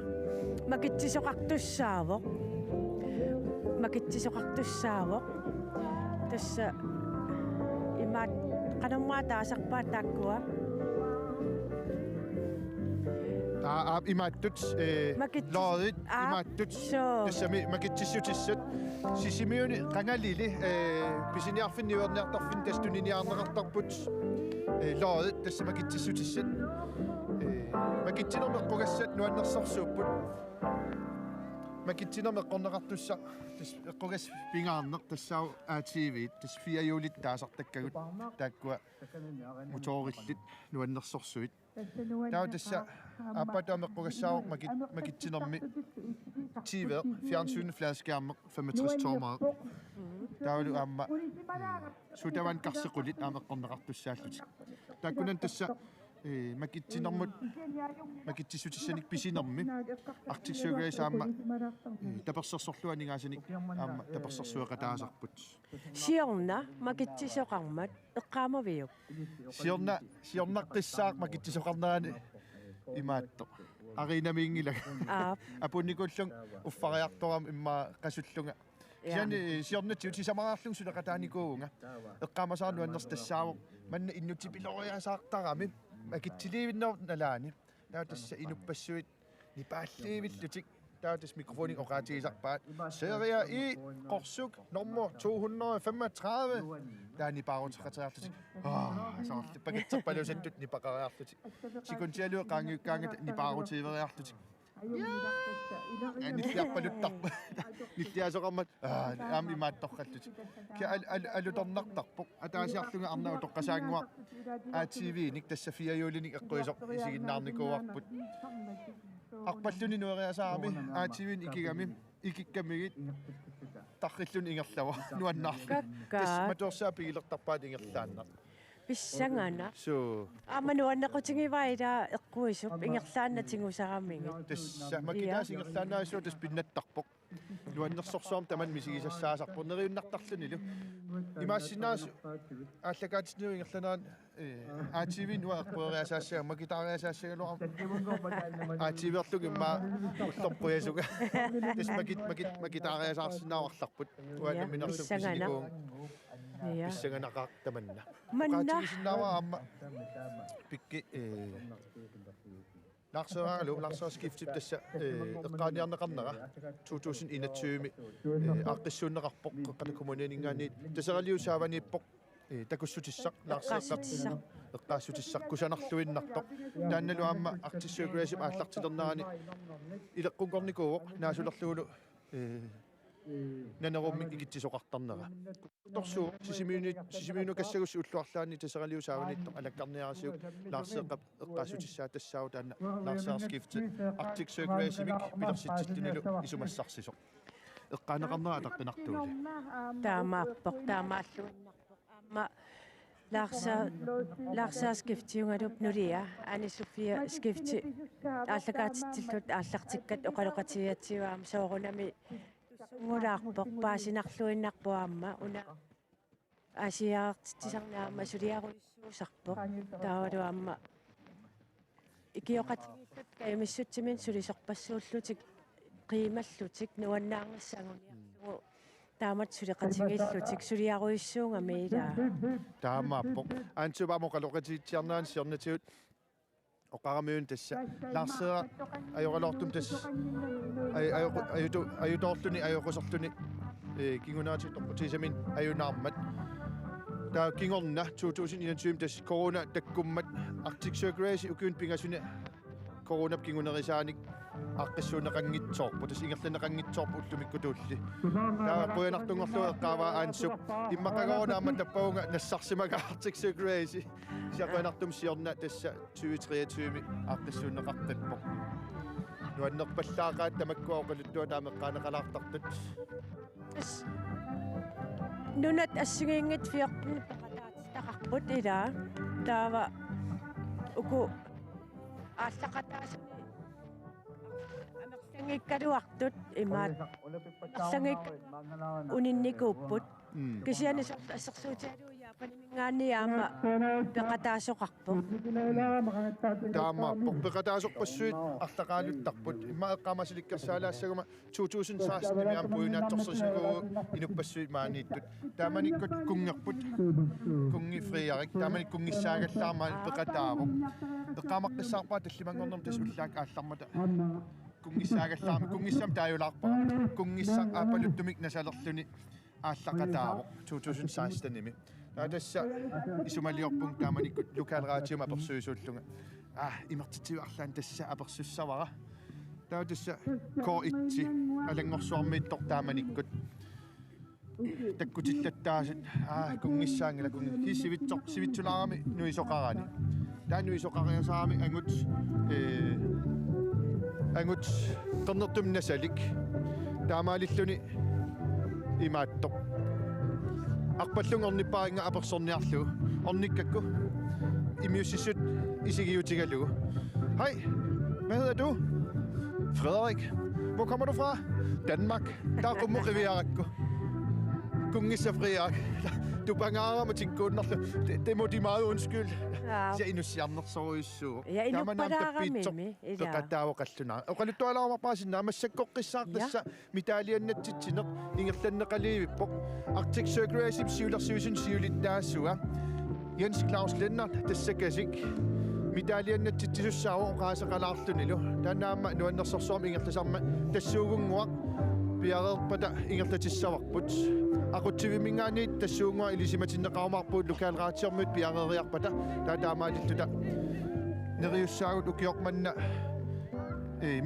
макитсисоқартуссаавоқ тасса имаат канаммаа таасарпаа тааккуа имааттут лоорит имааттут тассами макитсиссутиссат сисимиуни qangalili писиниарфинниуерниартарфин тастуниниарнеқартарпут лоорит тасса макитсиссутиссат макитсинермеққугассат нуаннерсорсууппут макитсинермеққорнеқартусса тас эққугас пингаарнеқ тассау ATV тас 4 юлит таасартаккагут тааккуа моториллит нуаннерсорсуит таа тасса аппатаамеққугассаавоқ макитсинерми TV fjernsynsfladskærmer 65 tommer таалу аама сутаван карсеқулит аамеққорнеқартуссааллут тааккунан тасса макитсинермут макитсисутиссаник писинерми артиксугаасаама таперсерсорлуанигаасаник аама таперсерсуэқатаасарпут сиорна макитсисоқармат эққаамавиу сиорнаққиссаақ макитсисоқарнерани имаатто аринамиингилага апунникуллун уффариарторам имма қасуллунга сиани сиорнатиу тисамараарлун сулеқатааникуунга эққаамасаарнуаннерс тассаавоқ манна иннутипилориасаартарами макитсиливиннер налаани таа тасса инуппассуит нипаалливиллутик таа тас микрофоник оқаатигисарпаат серия и қорсук номер 235 таани паарутеқатаарлутик саарли пакетсерпалусаттут нипақариарлутик сикунтиалуэ qaangiukkaangat нипаарутивериарлутик ниллиарпалуттарпа ниллиасоқармат аами маатторқаллутик ки алуторнартарпоқ атаасиарлунга арнау тоққасаангуа ATV ник тасса 4 юлиник эққуисоқ исигиннаарникуарпут арпаллуни нуериасаарами ATV икигами икиккамигит тарриллун ингерлава нуаннаарлу тас маторсаа пигилертарпаат ингерлааннар Pissangana. So Amanuanna qutigivaila eqquisup ingerlaannatiнгусарамингит. tässä makitasingerlaanaasuu tas pinnattarpoq. Luannersorsuam taman misigisassaasaqqor neriunnartarlunilu. Imaassinaas ааллакаатисниу ингерланaan ATV нуа эққуэриасаассага макитаариасаассагалуа ATV-ерлуг имма уллорпуясуга тас макитаариасаарсинааварларпут уанна минерлуг писигуун писсаганақаа таманна qaatigisinnaava аама пикки Larser skiftet tassa eqqaaniarneqarnera 2021 aaqqissuunneqarpoq qana kommuneningaani taseriusaavaniippoq takussutissaq eqqaassutissaq kusanarluinnartoq taannalu aamma artissuukuasip aallartilernerani ileqqunkornikuuvoq naasulerluulu nanerummik ikittisoqartarnera torsuu sisimiunu kassagussi ulluarlaani taseriusaavaniittoq alakkarniarasiuk Larseeqqap eqqaassutissаа tassaavu taanna Larser skiftet Arctic Circle-imik pilersitsillunilu isumassarsisoq eqqaaneqarnera ataqqinartuuli Taamaappoq taamaalluinnarpoq Larser skiftiungalup nulia Anni Sofia skifti ааллакаатитсиллут ааллартиккат оқалоқатиатсиваам соорунами ngulaarpoq paasinarluinnarpuaamma una asiaartitsarnaamma suliaruissuusarpoq taawaluaamma ikioqatigillut kaimissutsimin sulisorpassuullutik qiimallutik nuannaangassanguniarlugu taamat suliqatigillutik suliaruissuungami ilaa taamaappoq aansupamoqaloqatiitsiarnaan siornatiut oqaramiun tassa Larser ajoralortum tass ajutorluni ajoqosorluni kingunaati toqqutisamin ajunaarmat taa kingorna 2021 tass corona takkummat Arctic Circle ukun pingasuni corona kingunerisaanik aaqqissuuneqanngitsoorpu tass ingerlaneqanngitsoorpu ullumikkutuulli taa quyanartungorlu eqqaava aansup immaqagornaamma tappaunga nassarsimaga Arctic Circle siaqanartum siorna tassa 2023 aaqqissuuneqartippoq nuannerpallaaqaat tamakkuaqaluttua taameqqaaneqalaartartut nunat assugiingit fiorpun taqarput ilaa taava uku ааллақатаасуни амерлангиккалуартут имаат сангик унинникууппут кисианисор ассерсуутиалу яапанимингаанниаама пеқатаасоқарпоқ таамааппоқ пеқатаасоқпассуит арлақаалуттарпут имма эққаамасиликкерсаалаассагума 2016 миам пуинаатторсисигуу инуппассуит maaнииттут тааманиккут кунгерпут кунгифриарик тааманик кунгиссаагаллаарма пеқатаавоқ эққаамаққиссаарпаа таллимангорнерм тасуллаак ааллармата кунгиссаагаллаарми кунгиссам тааюлаарпаа кунгиссаа аапалуттумик насалерлүни ааллақатаавоқ 2016 тасса исумалиорпун тааманиккут лукаалраатиума аперсуисууллунга имертитиуарлаан тасса аперсуссавара таа тасса ко1 алангорсуармииттор тааманиккут таккутиллаттаасит кунгиссаангила кунги хисивитсор сивитсулаарами нуисоқарани таа нуисоқариасаами ангут торнертумнасалик таамаалиллуни имааттоқ арпаллунгорниппаинга аперсорниарлу орниккакку имиуссисут isigиутигалугу hej hvad hedder du Frederik hvor kommer du fra Danmark der er rumuriviarakku kungissafriak du bangarer med tin kunderle det må de meget undskylde ja inusiarnersorissu inuppararamimi qataawaqalluna oqaluttualaarmarpaasinna massaqqoqqissaartassa mitaliannattitsineq ingerlanneqaliivippoq Arctic Circle siulersuusun siulittaassua Jens Claus Lennart tassakasik mitaliannattitissussaaru oqaaseqalaarlunilu taannaamma nuannersorsuam ingerlasarma tassuugunguaq piareerpata ingerlatissavaqput aqutsivimingaaniit tassuungua ilisimatinneqaumarpuut lukaalraatiormut piareeriarpata taataamaalilluta neriussaagut ukiormanna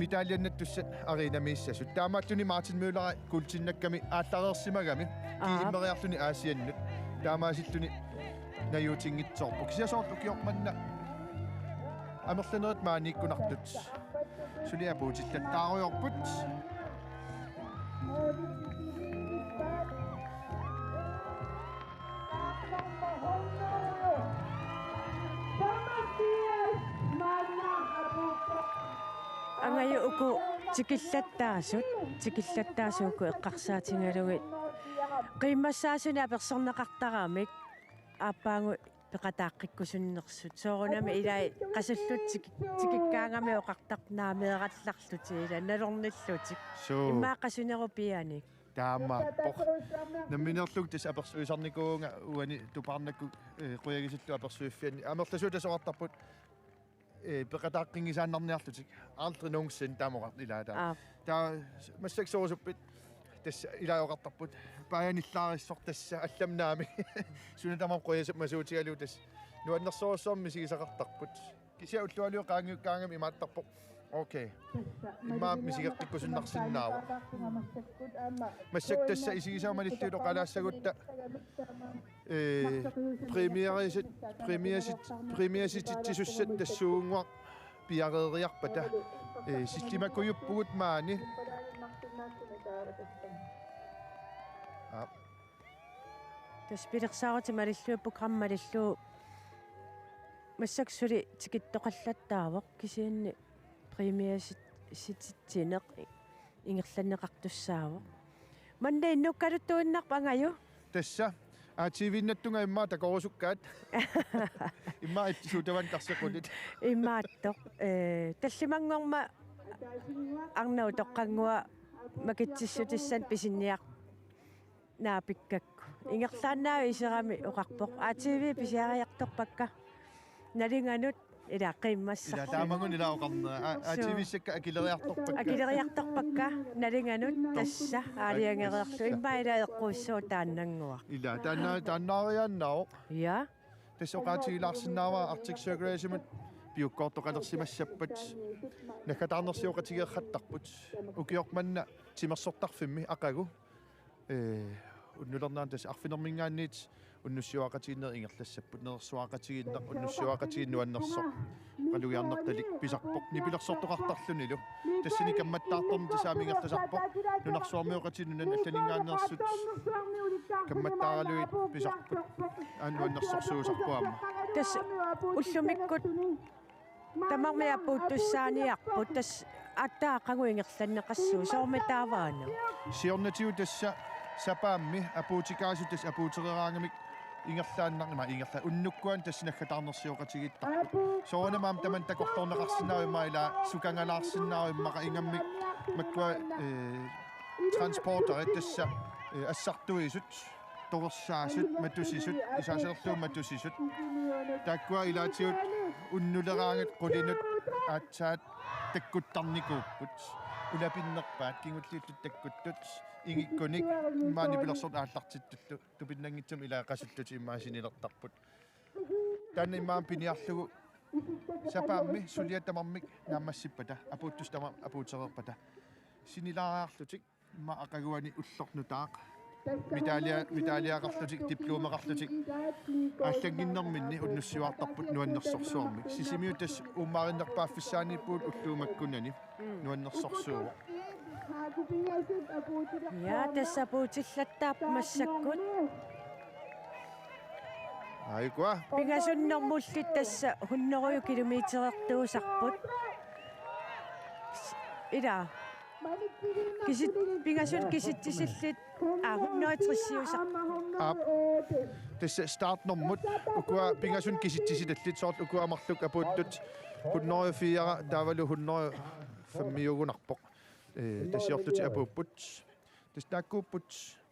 mitaliannattussat ariinamiissasut taamaalluni Martin Møller kultinnakkami aallareersimagami kiimmeriarluni aasiannut taamaasilluni najuutingitsoorpu kisiasoort ukiormanna amerlanerit maaniikkunartut suliapuutillattaaruyorput Angayo uku tikillataasuku eqqarsaatigalugi qimmassaasunaa persorneqartaramik aappaangu peqataaqqikkусуннерсут соорунами илай qasullut tikikkaangami oqartarnaameerallarluti ila nalornillutик имааққасунерупианик таамааппоқ намминерлуг тас аперсуисарникуунга уани тупарнакку қуягисутту аперсуиффиани амерласуу тасоқартарпут пеқатааққингисааннарниарлутик aldrig nogensinde таамоқар илаатаа таа массаксоорусуппит тас илаоқартарпут паяниллаариссор тасса алламнаами сунатамам қуясап масуутигалуу тас нуаннерсоорсуарми сигисақартарпут кися уллуалиу qaangiukkaangami имааттарпоқ окей имаа мисигеққиккусуннарсиннаава массак тасса исигисаамалиллуило қалаассагутта премиаситсуссат тассуунгуа пиареериарпата силлимаккуйуппугут маани таспилерсаарути малиллуу программалиллуу массаксули тикиттоқаллаттаавоқ кисианни премиаситсинеқ ингерланнеқартуссаавоқ манна иннуккалуттуиннарпа ангаю тасса TV-наттунга иммаа такорусуккаат иммаа итсуутаван тарсеқулит имааттоқ таллимангорма арнау тоққангуа макитсиссутиссан писинниақ наапиккакку ингерлааннаава исерами оқарпоқ TV писиариарторпакка налинганут ила қиммасса ила таамангун ила оқарнера TV-сакка акилериарторпакка налинганут тасса аалиангереерлу иммаила эққуссуу тааннангуа ила тааннаариааннао я тассоқаатигилаарсинаава Arctic Circle-имут пиуккоортоқалерсимассаппат накатаарнерсиоқатигеерхаттарпут укиорманна тимерсортарфимми ақагу уннулернаан тас арфинермингаанниит уннуссуақатигиннер ингерлассаппут нерсуақатигиннер уннуссуақатигиннуаннерсо қалуиарнерталик писарпоқ нипилерсортоқартарлунилу тассини камматтаарторни тасаамингерласарпоқ нунарсуармиоқатигиннунан алланингааннерсут камматтааралуит писарпут ааннуаннерсорсуусарпуама тас уллумиккут тамармиаппууттуссааниарпут тас аттаақангу ингерланнеқассуу соорметааваана сиорнатиу тасса сапаамми апуутикаасутас апуутерераангамик ингерлааннарнима ингерла уннуккуан тассинаггатаарнерсиоқатигиттарпут соонамаам таман такорлорнеқарсинаа ила сукангалаарсинаа иммақа ингаммик маккуа транспортер тасса ассартуисут торерсаасут матусисут исаасерлуу матусисут таккуа илаатиут уннулераангат qulинут аатсаат таккуттарникууппут улапиннерпаат кингуллиуллут таккуттут ингиккуник маанипилерсорт ааллартиттуллу тупиннангитсум илаақасуллути иммаасинилертарпут таанна иммаам пиниарлугу сапаамми сулиаттамармик наамассиппата апууттустама апуутерерпата синилаараарлутик имма ақагуани уллорнутаақ медалиақарлутик дипломеқарлутик аллагиннэрминни уннуссуартарпут нуаннерсорсуарми сисимиутас уммаариннерпааффиссаанииппуут уллуумаккунани нуаннерсорсуува я тассапуутиллаттаап массаккут айкуа пигасуннэрмуллит тасса хуннерую километерертуусарпут ила кисит пигасун киситтисиллит хуннеритрissиусар тасса стартнэрмут укуа пигасун киситтисилаллит соорл укуамарлук апууттут 104 таавалу 105 тассиорлути апууппут тастааккууппут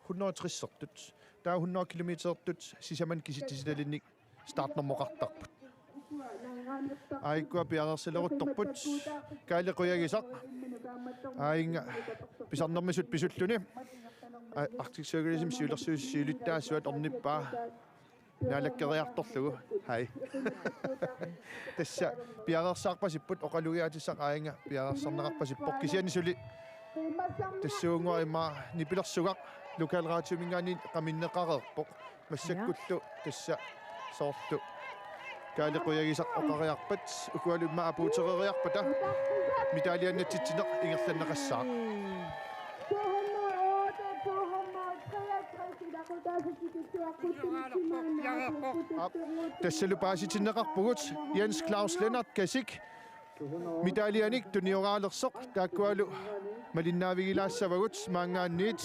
160-сертут таа 100 километертут сисаман киситтисилалинник стартнэрмоқартарпут айкуа пиарерсилерутторпут каалеқуягисақ аинга писарнэрмисут писуллуни Arctic Circle-исим сиулерсуиссиулиттаасуат орниппаа наалаккериарторлугу хай тасса пиарерсаарпасиппут оқалугиатиссақ аинга пиарерсарнеқарпасиппоқ кисиани сули тассуунгуа имма нипилерсугақ локалраатиумингаани қаминнеқареерпоқ массаккуллу тасса соорлу каалеқуягисақ оқариарпат укуалумма апуутерериарпата медалианнатситсинеқ ингерланнеқассаа тассалу пааситиннеқарпугут Jens Claus Lennart Kasik Mitalianik tunioraalersoq taakkualu malinnaavigilaassavaguts maangaanniit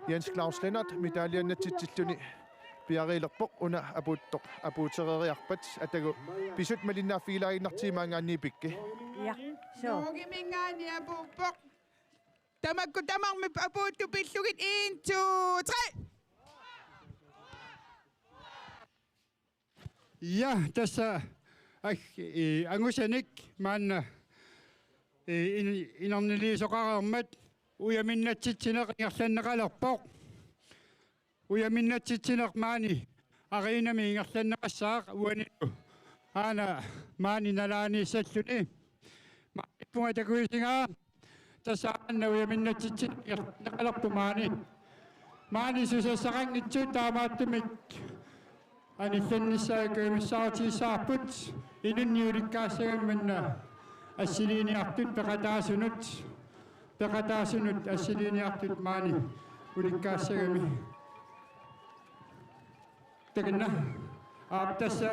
Jens Claus Lennart mitaliannatitsilluni piariilerpoq una apuutereriarpat atagu pisut malinnaaffigilaagиннартимаангаанни pikki. Ja, so. Nogimingaani apuuppoq. Tamakku tamarmi apuuttu pillugit 1, 2, 3. Ja, tässä angusanik man inarniliisoqarermat uyaminnatsitsineq ingerlanneqalerpoq uyaminnatsitsineq maani ariinami ingerlanneqassaaq uaninu aana maani nalaaniissalluni ippunga takuisingaa tassaanna uyaminnatsitsineq ingerlanneqalerpu maani susassaqangitsuut taamaattumik анилланниссаакуимиссаартиссаарпут инунниуликкаассагамманна ассилиниартут пеқатаасунут ассилиниартут маани уликкаассагами тагна аптасса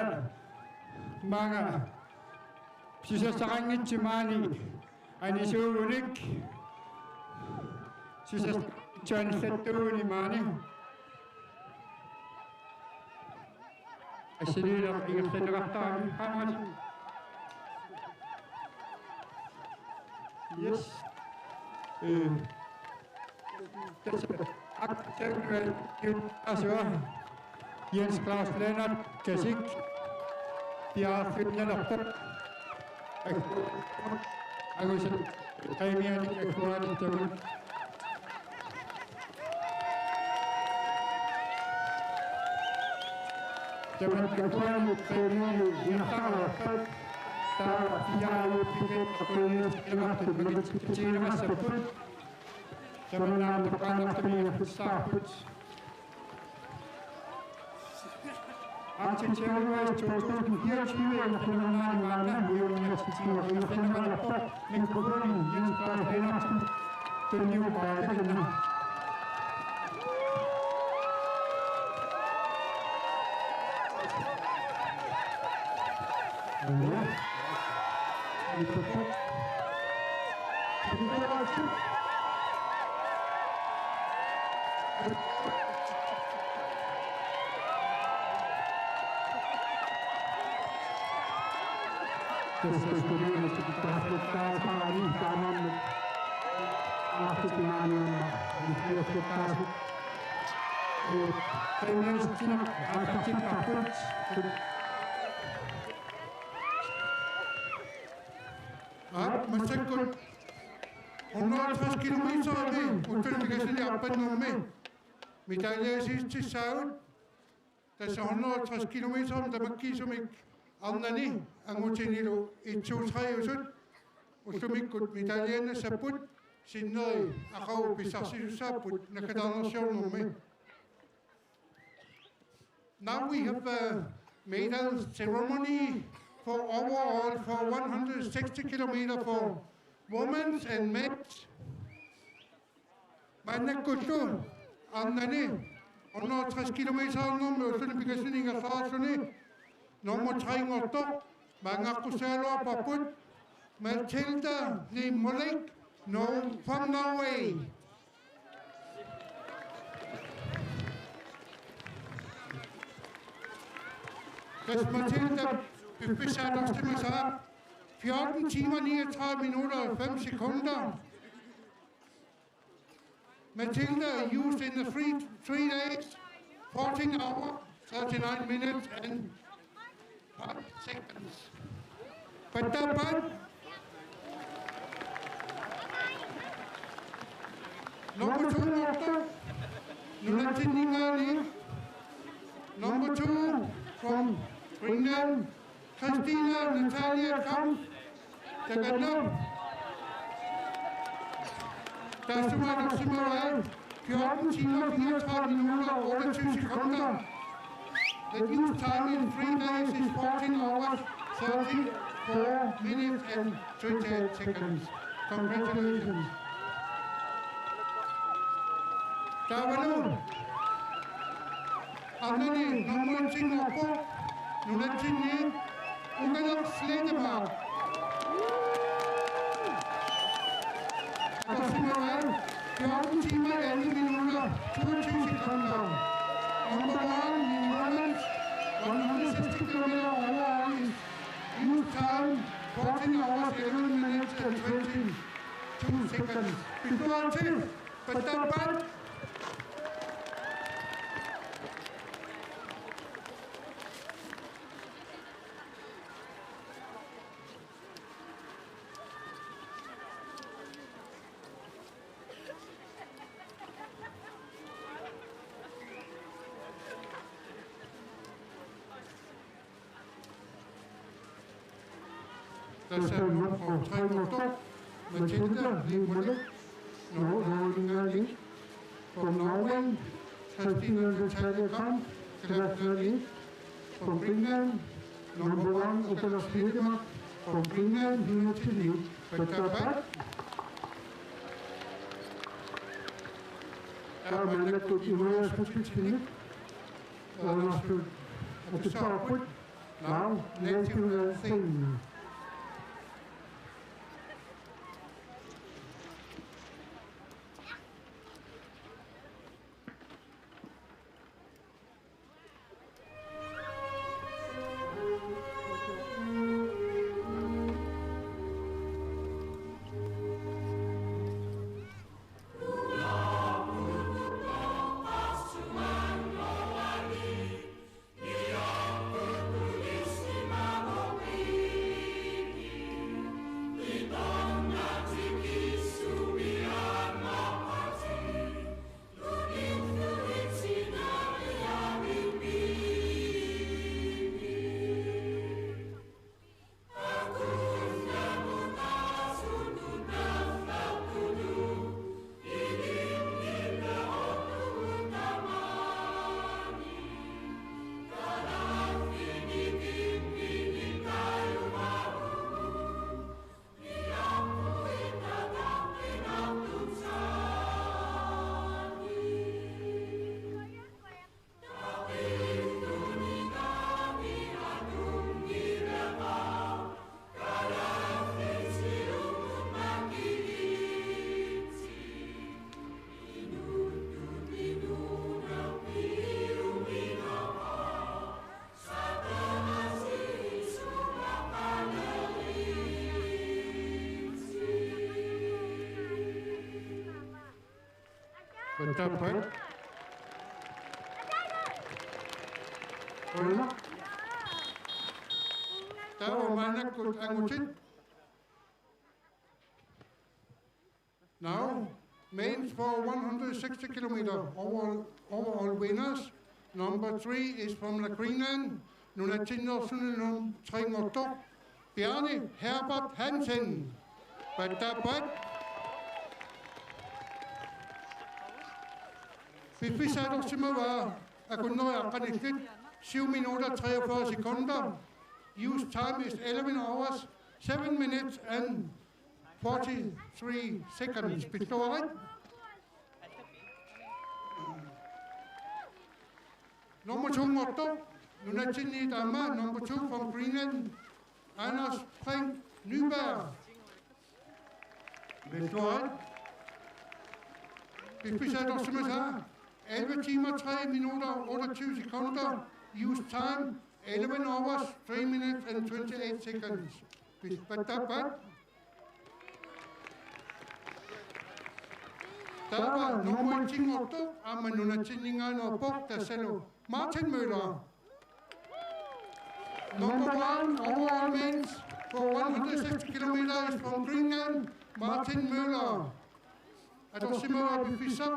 маага сисассарангитси маани анисуугуник сисассуаниллаттууни маани Asilina ingerlanneqartaami qaamali. Yes. Tässä aktiivisuus Jens Claus Lennart Käsik ja Finnelarpop. Agusen kaimiani akuanittamut. Jangan kekuatan terlalu ingat tak jauh pikir terus lewat begitu kecil masa pun jangan lakukan terlalu besar pun. Aceh cewek contoh dia cewek yang kenal mana bukan cewek yang kenal apa mengkubur yang kalau enak terliu pada kita. Masakut 150 kilometer det utenrigsrejsen i Abbenummi. Medalje sidste saut. Tässä 150 kilometer om der makisumik annani angutinilu 1 2 3 usut. Usumikut medaljene saput sinneri aqau pisarsisussaaput nakadarnersiornummi. Now we have a medal ceremony for overall for 160 kilometer for women and men. Mannakutu annani 160 kilometer nummer usunipikasininga saasuni nummer 3 mangaqqusaaloa paput Matilda Limolek no from Norway. Hvis Matilda besatte os til mig så 14 timer, 39 minutter og 5 sekunder. Matilda used in the 3 days, 14 hours, 39 minutes and 5 seconds. But dapat number 2 Norton, Nulatindingani, number 2 from Greenland, Christina Natalia Kamp, Tagadam. Das var optimalt 14 timer, 34 minutter og 28 sekunder. The use time in 3 days is 14 hours, 34 minutes and 28 seconds. Congratulations. Der var nu. Anneli, nummer 10 oppo. Nulatini, Ungarn Sledemar. September. Number 1 in women's 160 kilometer overall is use time 14 hours 11 minutes and 22 seconds. Before chief, Patapat. Der ser nu på 3 minutter. Mathilde Limulle, Norge, from Norway, Christina Natalia Kamp, Glasnali, from Greenland, number 1, Opener Spielgemacht, from Greenland, Unity League, Patapat. Der man let gå i højre specifikt, og understøtte, at det står på, now, native thing. Patapat. Hola. Tao mana kut angutin. Now, mains for 160 kilometer overall winners. Number 3 is from the Greenland. Nunatinor Sununum Trengoto. Bjarne Herbert Hansen. Patapat. Hvis vi satte os til med at kunne nå at 7 minutter 43 sekunder. Use time is 11 hours, 7 minutes and 43 seconds. Forstår jeg? Nummer 2 motor. Nunatini Dama, number 2 from Greenland. Anders Brink Nyberg. Forstår jeg? Hvis vi satte os til med 11 timer, 3 minutter, 28 sekunder. Use time, 11 hours, 3 minutes and 28 seconds. Der var nummer 10 motor, og man nu tændingerne og brugt der selv. Martin Møller. Number 1 overall men's for 160 kilometers from Greenland, Martin Møller. At du simpelthen beviser,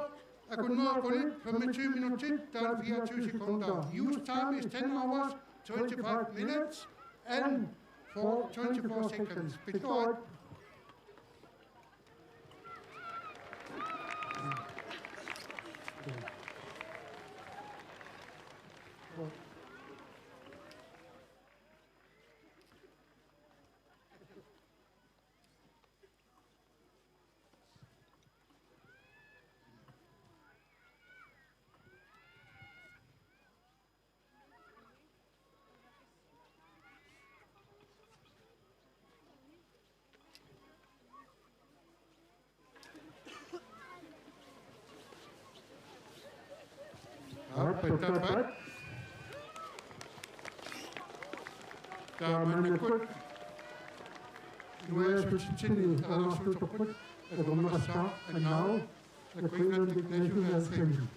at kunne nå at gå lidt 25 minutter, der er 24 sekunder. Use time is 10 hours, 25 minutes and 24 seconds. Forstår Patapat. Tamanakut. Nuaya Suchini, Alasutokut, the Gomasta, and now the Queen of the Nation has come.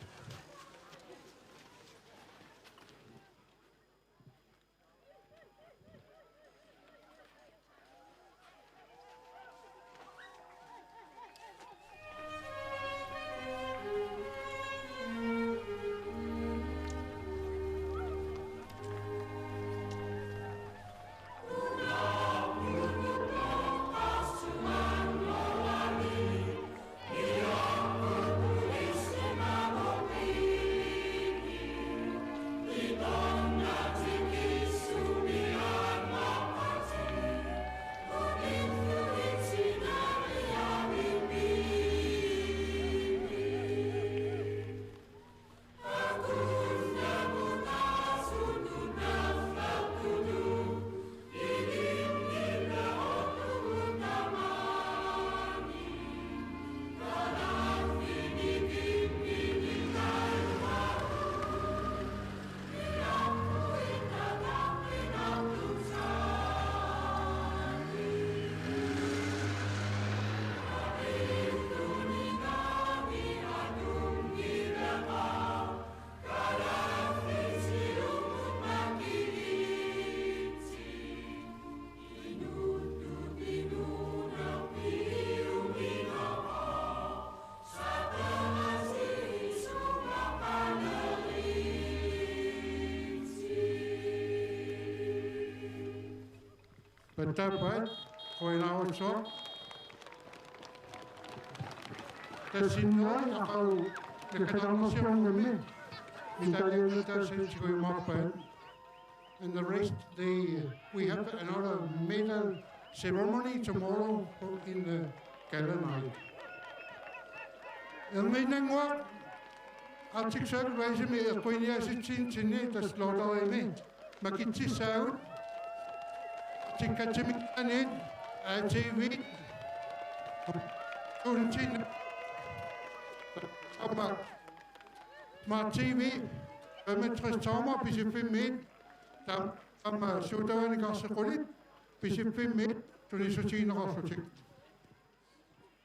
Patapat, Koinawasok. Tasinay, ako, nakadalmasyon namin. Italian Mapan. And the rest, we have another medal ceremony tomorrow in the Kalanite. El Menangwak, Arctic Circle Rise me, a Koinia Sitchin, the slaughter me, Makichi Sound. Chikachimikanit, TV, Kunchin, Smart TV, Metro Soma, Pacific Mid, Sudan Gasakolit, Pacific Mid, to the Suchin Rosochik.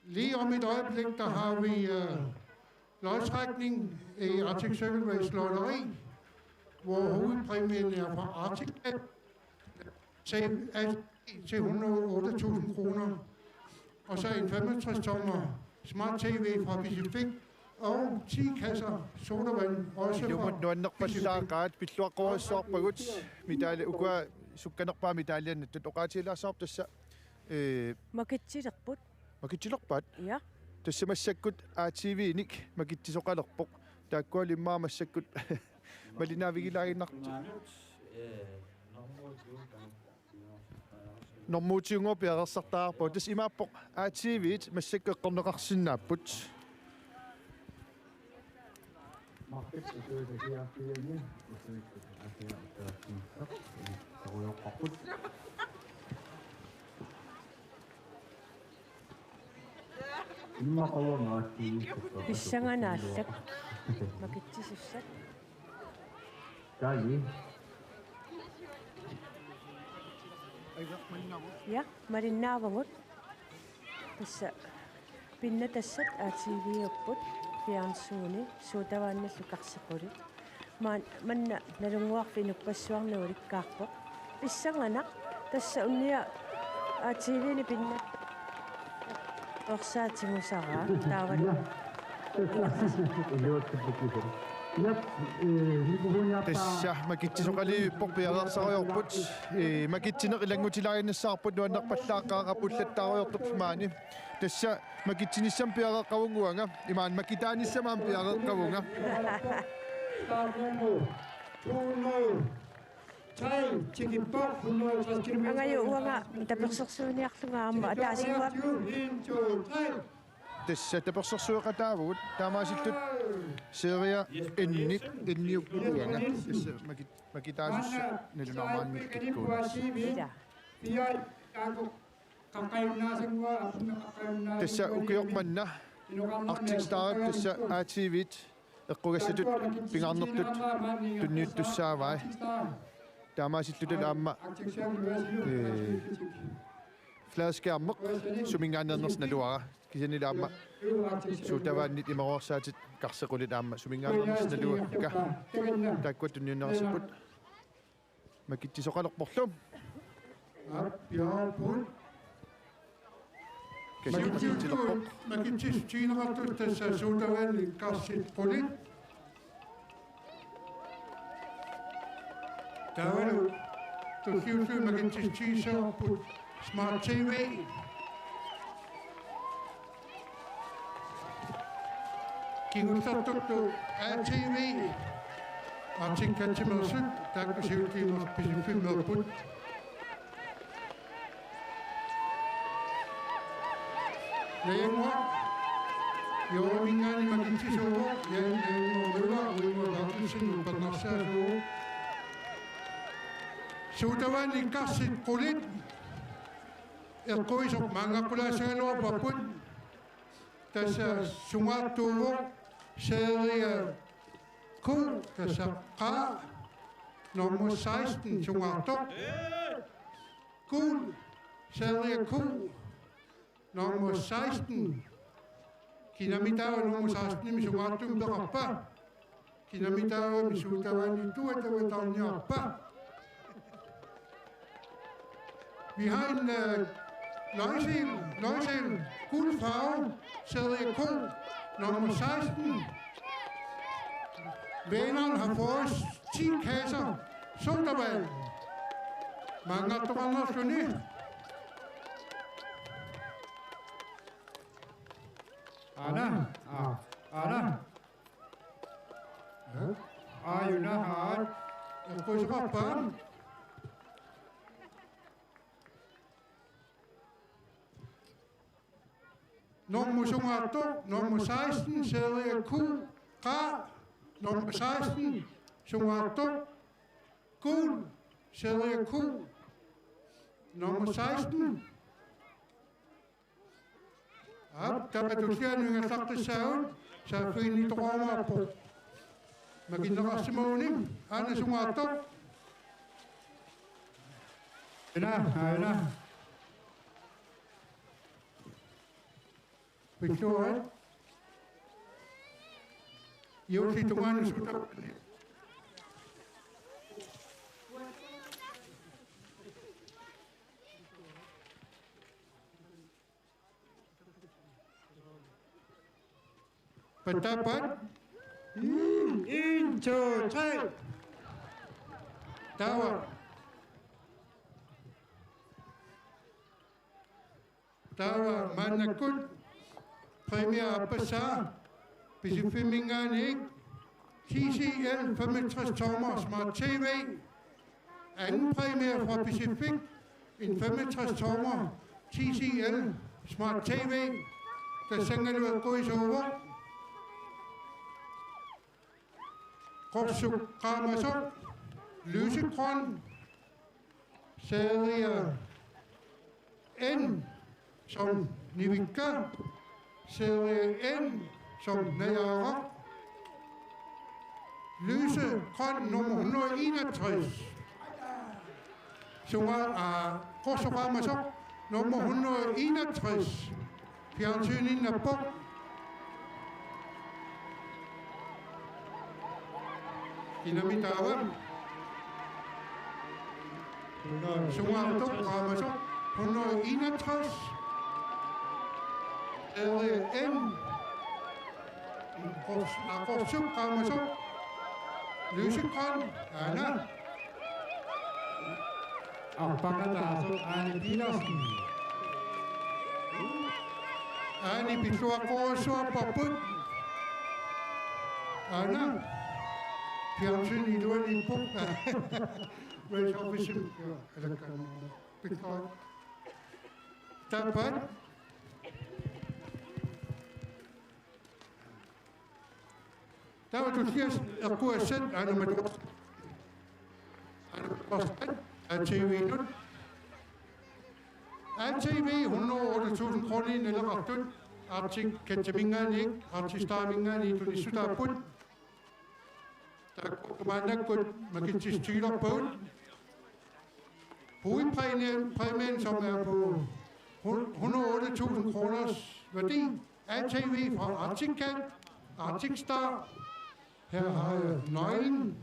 Lee Omidoi linked to how we last reckoning a Arctic Circle Race Lottery, hvor hovedpræmien for Arctic til 108.000 kroner, og så en 65-tommer Smart TV fra Pacific, og 10 kasser sodavand også fra Nuannerpallaaqaat pilluaqqorussoorpagut mitali ukua sukkanerpaa mitalian tutoqaatilaassaarp tassa makittilerpat ja tassa massakkut ATV-nik makittisoqalerpoq taakkuali immaamassakut malinaavigilaarinnartu normutiungo piarersartaarpo tas imaappoq ATV-it massakkeqqorneqarsinnaapput Pissanganaalak makitsisussat ja marinnaavangут tassa pinna tassat ATV-upput fiansuuni suutavaannallu qarsequlit manna nalunguarfinupassuarnuulikkaarpoq pissanganaq tassa unnia ATV-ni pinna orsaatimusaraa taavan tassa makittisoqaliippoq piarersariorput makittineq ilangutilaarinnassaarput nuannerpallaaqaaqapullattaaruyortup maani tassa makittinissam piareqqavunguanga imaan makitaanissamaam piareqqavunga angayu uanga tapersersuuniarlungaarma ataasimuap tassa tapersersueqataavugut taamaasiltut seeria inniukkuanga tassa makitaasussu nalunarmaanmikkikkuna tassa ukiormanna Arctic Star tassa ATV-it eqqugassatut pingarnertut tunniuttussaavai taamaasillutut aamma flaaskearmeq sumingaannernerс naluara kisanila aamma suutavaannit imaruarsaatit qarsequlit aamma sumingaannernerс naluakka taakkuat tunniunnerasipput makittisoqalerporlum Makittis tiineratut tassa suutavaanni qarsit qulit Tavalu tuhiutu makittis tiiserput Smart TV Kinguttartuttu ATV artikkatsimersut taakkusiultiimers pisifimmerput Leengua Joamingaani makitsisuugu Leengua Møller Leengua Larsen Partnersaasuugu Suutavaanni qarsit qulit eqquisoq maangaqqulaasaaluarpapput tassa sungaattuuvoq seeria ku tassa qaa nummer 16 sungaartoq kuul seeria ku nummer 16 kinamitaa nummer 16 misungaattum peqarpa kinamitaa misuutavaanni tuatawatarniarpa Vi har en løgsel, guld farve, serie K, nummer 16. Venneren har fået os 10 kasser sodavand. Mange drømmer skal ned. Anna. Ayuna har. Jeg får så barn. Nummer 16, serie Q, Gra, nummer 16, Sungato, Gul, serie Q, nummer 16. Der er du flere nye slagte savn, så finder I drømmer på. Magina Simone, Anna Sungato. Anna. Betul. Yo hitungan sudah. Pendapat. 1, 2, 3. Tawa. Manakut. Premier Appasar, Pisifimingani, TCL 65 tommer Smart TV, anden præmie fra Pacific, en 65 tommer TCL Smart TV, der sænger du at gå i sover. Råbsuk Kramasuk, lysegrøn, serie N som Nivika, serie N som Nayara, lysegrøn nummer 161, Råbsuk nummer 161, fjernsyn i Nabok. Kinamitawa. Sungato Kramasuk 161. N. Råbsuk Kramasuk. Lysegrøn Anna. Bakadarsuk Arne Petersen. Arne Pituakoso Paput. Anna. Fjernsyn i Luan i Bukta. Race Officer. Eller kan Bitcoin. Dapat. Der var du siger, at kunne have sendt Anna med du. ATV nu. ATV 108.000 kroner i eller rettet. Artik Katamingani, Artistamingani, du lige sutter på. Kommandakut Makitsistylopbåd. Hovedpræmien, som er på 108.000 kroners værdi. ATV fra Arctic Star. Her har jeg nøglen.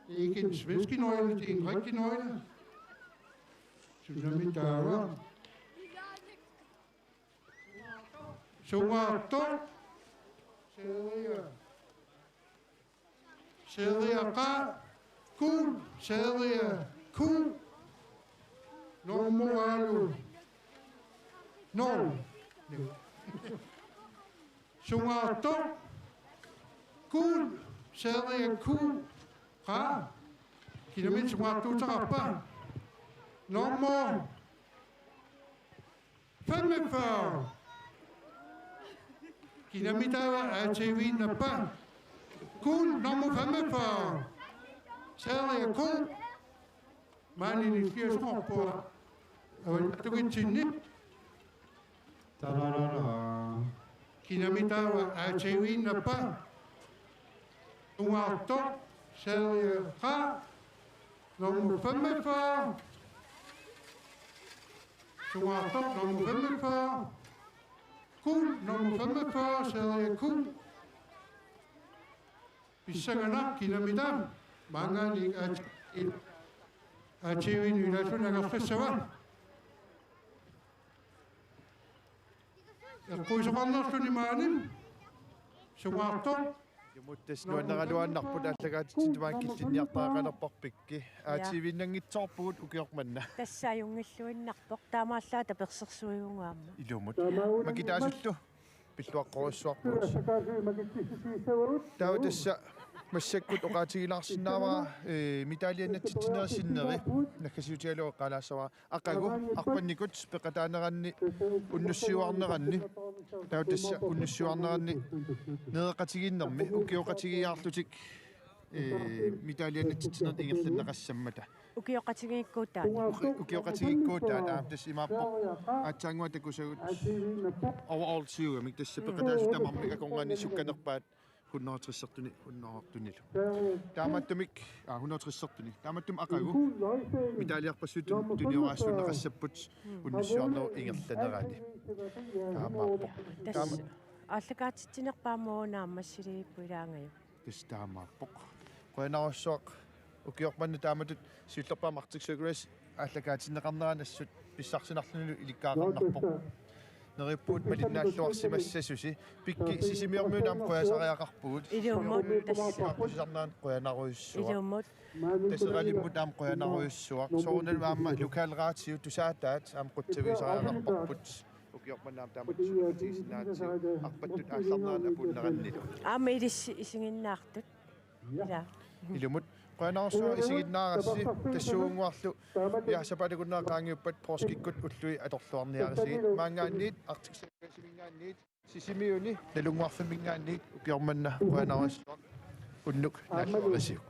Det er ikke en svenske nøgle, det er en rigtig nøgle. Tsunami døre. Sumato. Sædria Ra. Gul. Sædria Q. Normoalu. Nol. Sumato. Gul. Sædria Q. Ra. Kilometer Sumato Tarapa. Nummer 45. Kilometer ATV Napa. Gul nummer 45. Sædria Q. Manden i flere små på. Du kan tænde. Kilometer ATV Napa. Nummer 2. Sædria Ra. Nummer 45. Sumato nummer 45. Kul nummer 45. Sædria Q. Bisagana kilometer. Mange at TV Nyland er festival. Jeg kunne så vandre stund i manen. Sumato. Mutta nuannerluannarput allagaatittumaan killinniartaaqalerparpikki aativinnangitsorpugut ukiormanna тассааюнгиллуиннарпоқ таамааллаа таперсерсуигунгаама илумут макитаасуллу пиллуаққорусsuarput таутасса массаккут оqaатигилаарсинаавара митаалианнатситсинерисиннери наккасиутиалуа қалаассава ақагу арпанникут пеқатаанеранни уннуссиуарнеранни таутасса уннуссиуарнеранни неэқатигииннерми укиоқатигиаарлутик митаалианнатситсинерит ингерланнеқассаммата укиоқатигиккуутаана тас имааппо аатсаангуа такусагут overall сиугамик тасса пеқатаасутамармик аконгани сукканерпаат 160-сертуни 100-артунилу тааматтумик 160-сертуни тааматтум ақагу митаалиарпассутун туниораасsuunеқассаппут уннуссуарнеру ингерланераани таамааппо аллагаатитсинерпаамуунааммассилииппуилаангаю тас таамааппо қуанаруссуақ укиорпанна тааматут сиуллерпаамартиксугуас аллагаатиннеқарнеранассут писсарсинарлунилу иликкаақарнарпо нериппуут малиннааллуарсимассасуси пикки сисимиормунаам қуясариақарпугут илуммут тассарнаан қуянаруйуссуа илуммут тассералиммут аам қуянаруйуссуа соорналуаама локалраатиу тусаатаат аам қутсависариақарпарпут укиорпаннаам таамат сулатисинаатсиу арпаттут аалларнаан апуллераннилу аама исингиннаартут ила илумут қуянаруссуа исигиннаарасси тассуунгуарлу яасапаликуннеқаангиуппат порскиккут уллуи аторлуарниарисигит маангаанниит артиксакасимингаанниит сисимиуни налунгуарфамингаанниит упиорманна қуянаруссуа уннук нааллуарисиук